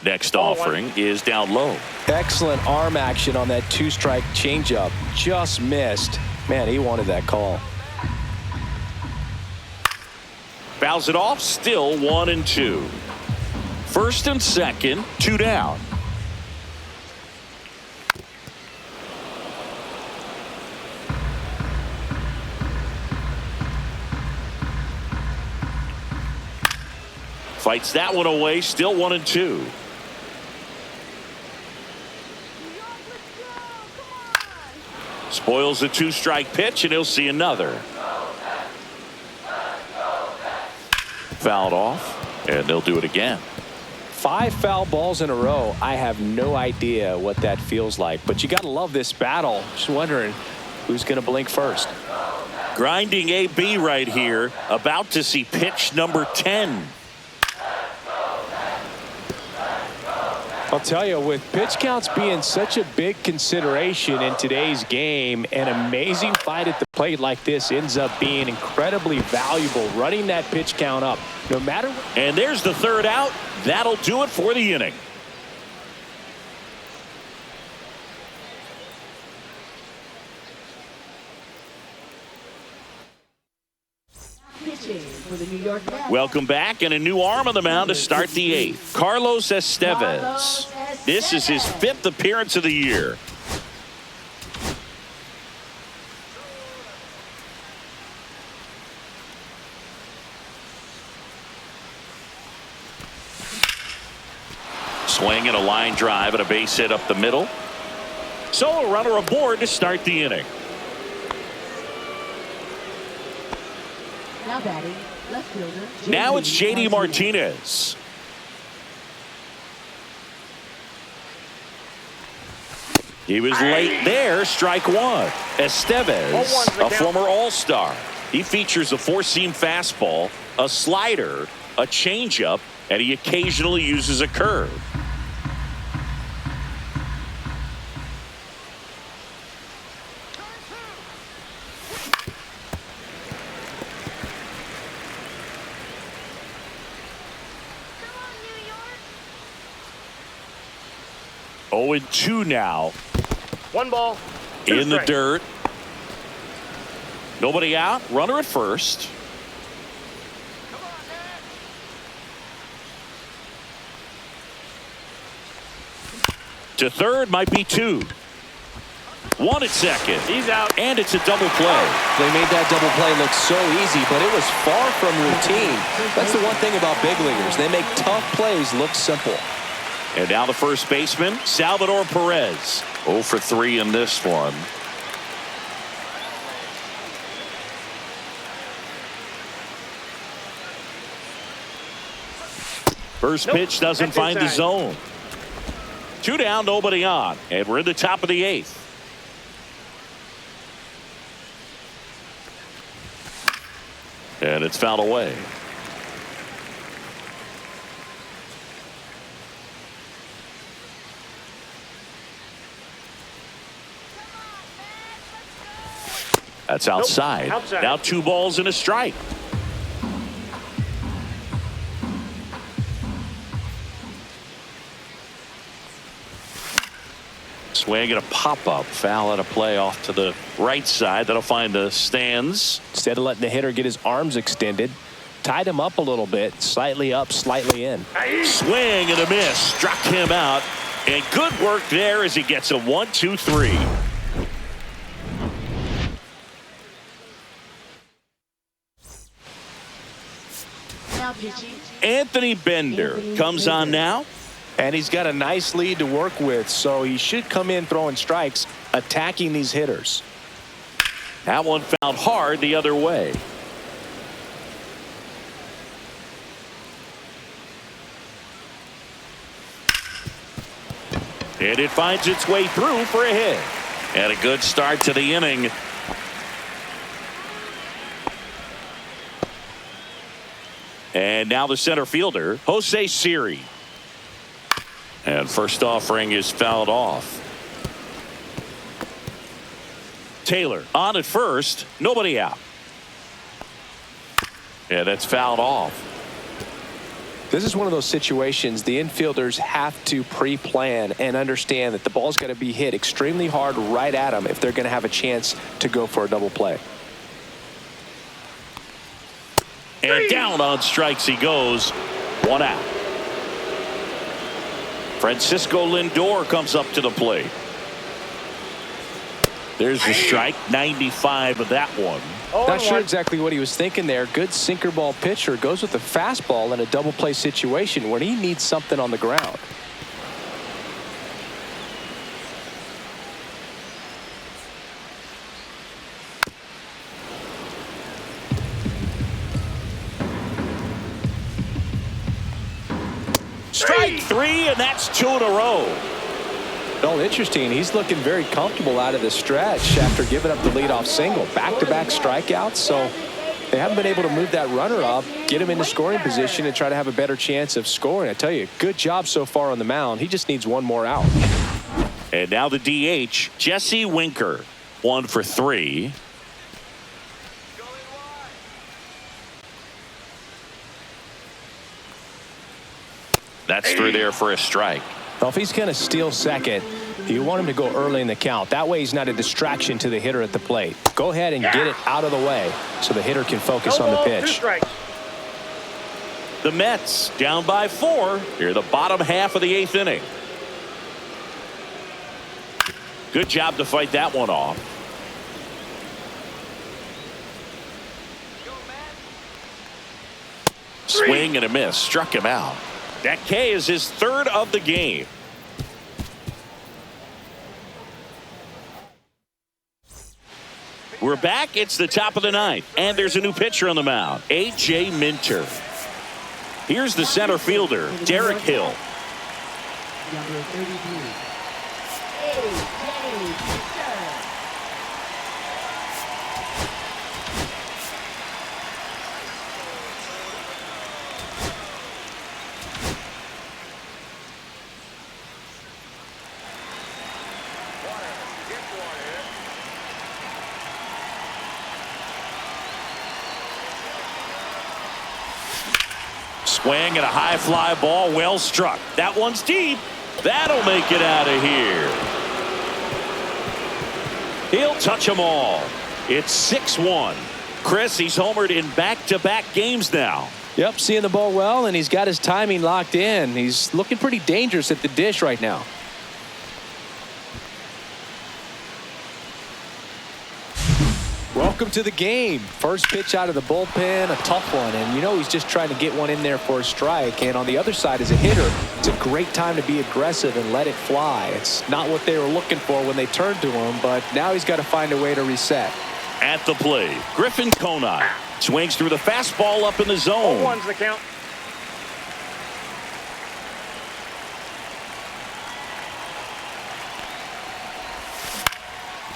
[SPEAKER 1] Next offering is down low.
[SPEAKER 2] Excellent arm action on that 2-strike changeup. Just missed. Man, he wanted that call.
[SPEAKER 1] Fouls it off, still 1-2. First and second, 2 down. Fights that one away, still 1-2. Spoils a 2-strike pitch, and he'll see another. Fouled off, and they'll do it again.
[SPEAKER 2] 5 foul balls in a row. I have no idea what that feels like, but you got to love this battle. Just wondering who's going to blink first.
[SPEAKER 1] Grinding AB right here, about to see pitch number 10.
[SPEAKER 2] I'll tell you, with pitch counts being such a big consideration in today's game, an amazing fight at the plate like this ends up being incredibly valuable, running that pitch count up no matter what.
[SPEAKER 1] And there's the 3rd out. That'll do it for the inning.
[SPEAKER 3] Pitching for the New York Mets.
[SPEAKER 1] Welcome back, and a new arm on the mound to start the 8th. Carlos Estevez. This is his 5th appearance of the year. Swing and a line drive and a base hit up the middle. So a runner aboard to start the inning.
[SPEAKER 3] Now batting, left fielder.
[SPEAKER 1] Now it's JD Martinez. He was late there, strike 1. Estevez, a former All-Star. He features a 4-seam fastball, a slider, a changeup, and he occasionally uses a curve. Oh, and 2 now.
[SPEAKER 4] 1 ball. 2
[SPEAKER 1] In the
[SPEAKER 4] strikes.
[SPEAKER 1] dirt. Nobody out. Runner at first. To third might be 2. One at second.
[SPEAKER 4] He's out.
[SPEAKER 1] And it's a double play.
[SPEAKER 2] They made that double play look so easy, but it was far from routine. That's the one thing about big leaguers. They make tough plays look simple.
[SPEAKER 1] And now the first baseman, Salvador Perez. 0 for 3 in this one. First pitch doesn't
[SPEAKER 4] That's
[SPEAKER 1] find the
[SPEAKER 4] inside.
[SPEAKER 1] zone. 2 down, nobody on. And we're in the top of the 8th. And it's fouled away. That's outside.
[SPEAKER 4] Outside.
[SPEAKER 1] Now 2 balls and a strike. Swing and a pop-up. Foul at a play off to the right side. That'll find the stands.
[SPEAKER 2] Instead of letting the hitter get his arms extended, tied him up a little bit, slightly up, slightly in.
[SPEAKER 1] Swing and a miss. Struck him out. And good work there as he gets a 1-2-3.
[SPEAKER 3] Now pitching.
[SPEAKER 1] Anthony Bender comes on now.
[SPEAKER 2] And he's got a nice lead to work with, so he should come in throwing strikes, attacking these hitters.
[SPEAKER 1] That one fouled hard the other way. And it finds its way through for a hit. And a good start to the inning. And now the center fielder, Jose Siri. And first offering is fouled off. Taylor on at first, nobody out. Yeah, that's fouled off.
[SPEAKER 2] This is one of those situations the infielders have to pre-plan and understand that the ball's got to be hit extremely hard right at them if they're going to have a chance to go for a double play.
[SPEAKER 1] And down on strikes he goes. 1 out. Francisco Lindor comes up to the plate. There's the strike. 95 of that one.
[SPEAKER 2] Not sure exactly what he was thinking there. Good sinker ball pitcher goes with the fastball in a double play situation when he needs something on the ground.
[SPEAKER 1] Strike 3, and that's 2 in a row.
[SPEAKER 2] Oh, interesting. He's looking very comfortable out of the stretch after giving up the leadoff single. Back-to-back strikeouts, so they haven't been able to move that runner up, get him into scoring position, and try to have a better chance of scoring. I tell you, good job so far on the mound. He just needs one more out.
[SPEAKER 1] And now the DH, Jesse Winker. 1 for 3. That's through there for a strike.
[SPEAKER 2] Well, if he's going to steal second, you want him to go early in the count. That way he's not a distraction to the hitter at the plate. Go ahead and get it out of the way so the hitter can focus on the
[SPEAKER 4] 2
[SPEAKER 2] pitch.
[SPEAKER 4] strikes.
[SPEAKER 1] The Mets down by 4 here the bottom half of the 8th inning. Good job to fight that one off. Swing and a miss. Struck him out. That K is his 3rd of the game. We're back. It's the top of the 9th. And there's a new pitcher on the mound. A.J. Minter. Here's the center fielder, Derek Hill.
[SPEAKER 3] Number 33. A.J. Minter.
[SPEAKER 1] Swing and a high fly ball, well struck. That one's deep. That'll make it out of here. He'll touch them all. It's 6-1. Chris, he's homered in back-to-back games now.
[SPEAKER 2] Yep, seeing the ball well, and he's got his timing locked in. He's looking pretty dangerous at the dish right now. welcome to the game. First pitch out of the bullpen, a tough one. And you know he's just trying to get one in there for a strike. And on the other side, as a hitter, it's a great time to be aggressive and let it fly. It's not what they were looking for when they turned to him, but now he's got to find a way to reset.
[SPEAKER 1] At the plate, Griffin Conine swings through the fastball up in the zone.
[SPEAKER 4] 0-1's the count.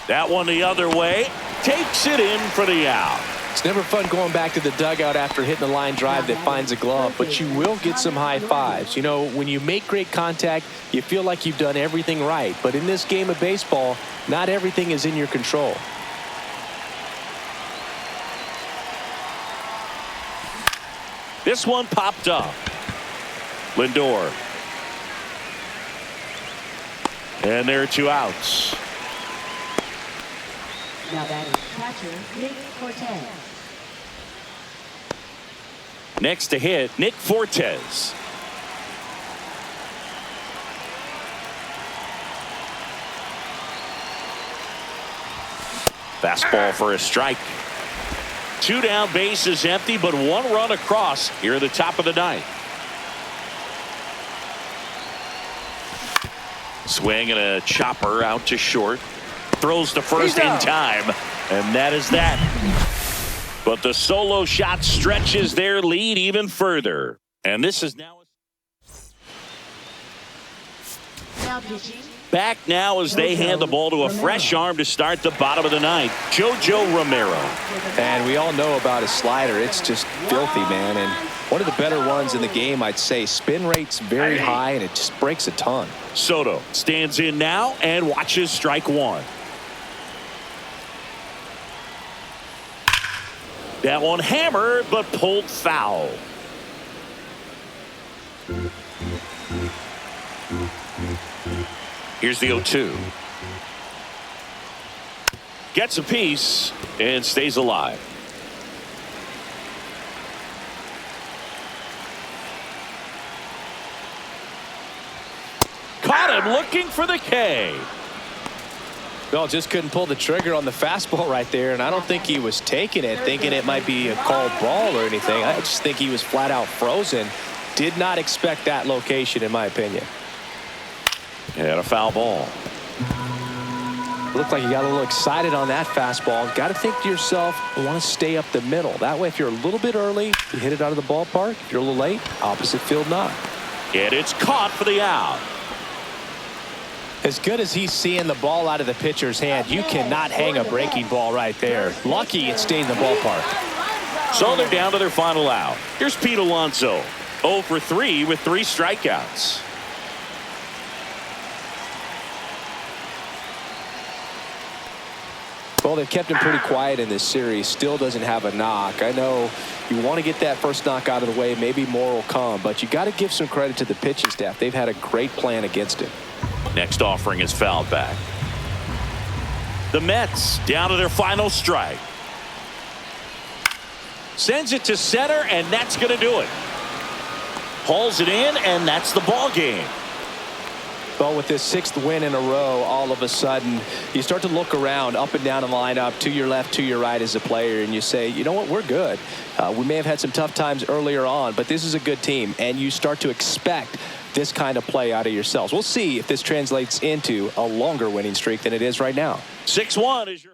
[SPEAKER 1] That one the other way. Takes it in for the out.
[SPEAKER 2] It's never fun going back to the dugout after hitting a line drive that finds a glove, but you will get some high fives. You know, when you make great contact, you feel like you've done everything right. But in this game of baseball, not everything is in your control.
[SPEAKER 1] This one popped up. Lindor. And there are 2 outs.
[SPEAKER 3] Now batting catcher, Nick Fortes.
[SPEAKER 1] Next to hit, Nick Fortes. Fastball for a strike. 2 down, bases empty, but 1 run across here at the top of the 9th. Swing and a chopper out to short. Throws to first in time, and that is that. But the solo shot stretches their lead even further. And this is now
[SPEAKER 3] Pitching.
[SPEAKER 1] back now as they hand the ball to a fresh arm to start the bottom of the 9th. Jojo Romero.
[SPEAKER 2] And we all know about his slider. It's just filthy, man. And one of the better ones in the game, I'd say. Spin rate's very high, and it just breaks a ton.
[SPEAKER 1] Soto stands in now and watches strike 1. That one hammered, but pulled foul. Here's the 0-2. Gets a piece and stays alive. Caught him looking for the K.
[SPEAKER 2] Well, just couldn't pull the trigger on the fastball right there, and I don't think he was taking it, thinking it might be a called ball or anything. I just think he was flat out frozen. Did not expect that location, in my opinion.
[SPEAKER 1] And a foul ball.
[SPEAKER 2] Looked like you got a little excited on that fastball. Got to think to yourself, I want to stay up the middle. That way, if you're a little bit early, you hit it out of the ballpark. If you're a little late, opposite field knock.
[SPEAKER 1] And it's caught for the out.
[SPEAKER 2] As good as he's seeing the ball out of the pitcher's hand, you cannot hang a breaking ball right there. Lucky it stayed in the ballpark.
[SPEAKER 1] So they're down to their final out. Here's Pete Alonso. 0 for 3 with 3 strikeouts.
[SPEAKER 2] Well, they've kept him pretty quiet in this series. Still doesn't have a knock. I know you want to get that first knock out of the way. Maybe more will come, but you got to give some credit to the pitching staff. They've had a great plan against him.
[SPEAKER 1] Next offering is fouled back. The Mets down to their final strike. Sends it to center, and that's going to do it. Hauls it in, and that's the ball game.
[SPEAKER 2] Well, with this 6th win in a row, all of a sudden, you start to look around up and down the lineup, to your left, to your right as a player, and you say, you know what, we're good. We may have had some tough times earlier on, but this is a good team, and you start to expect this kind of play out of yourselves. We'll see if this translates into a longer winning streak than it is right now.
[SPEAKER 1] 6-1 is your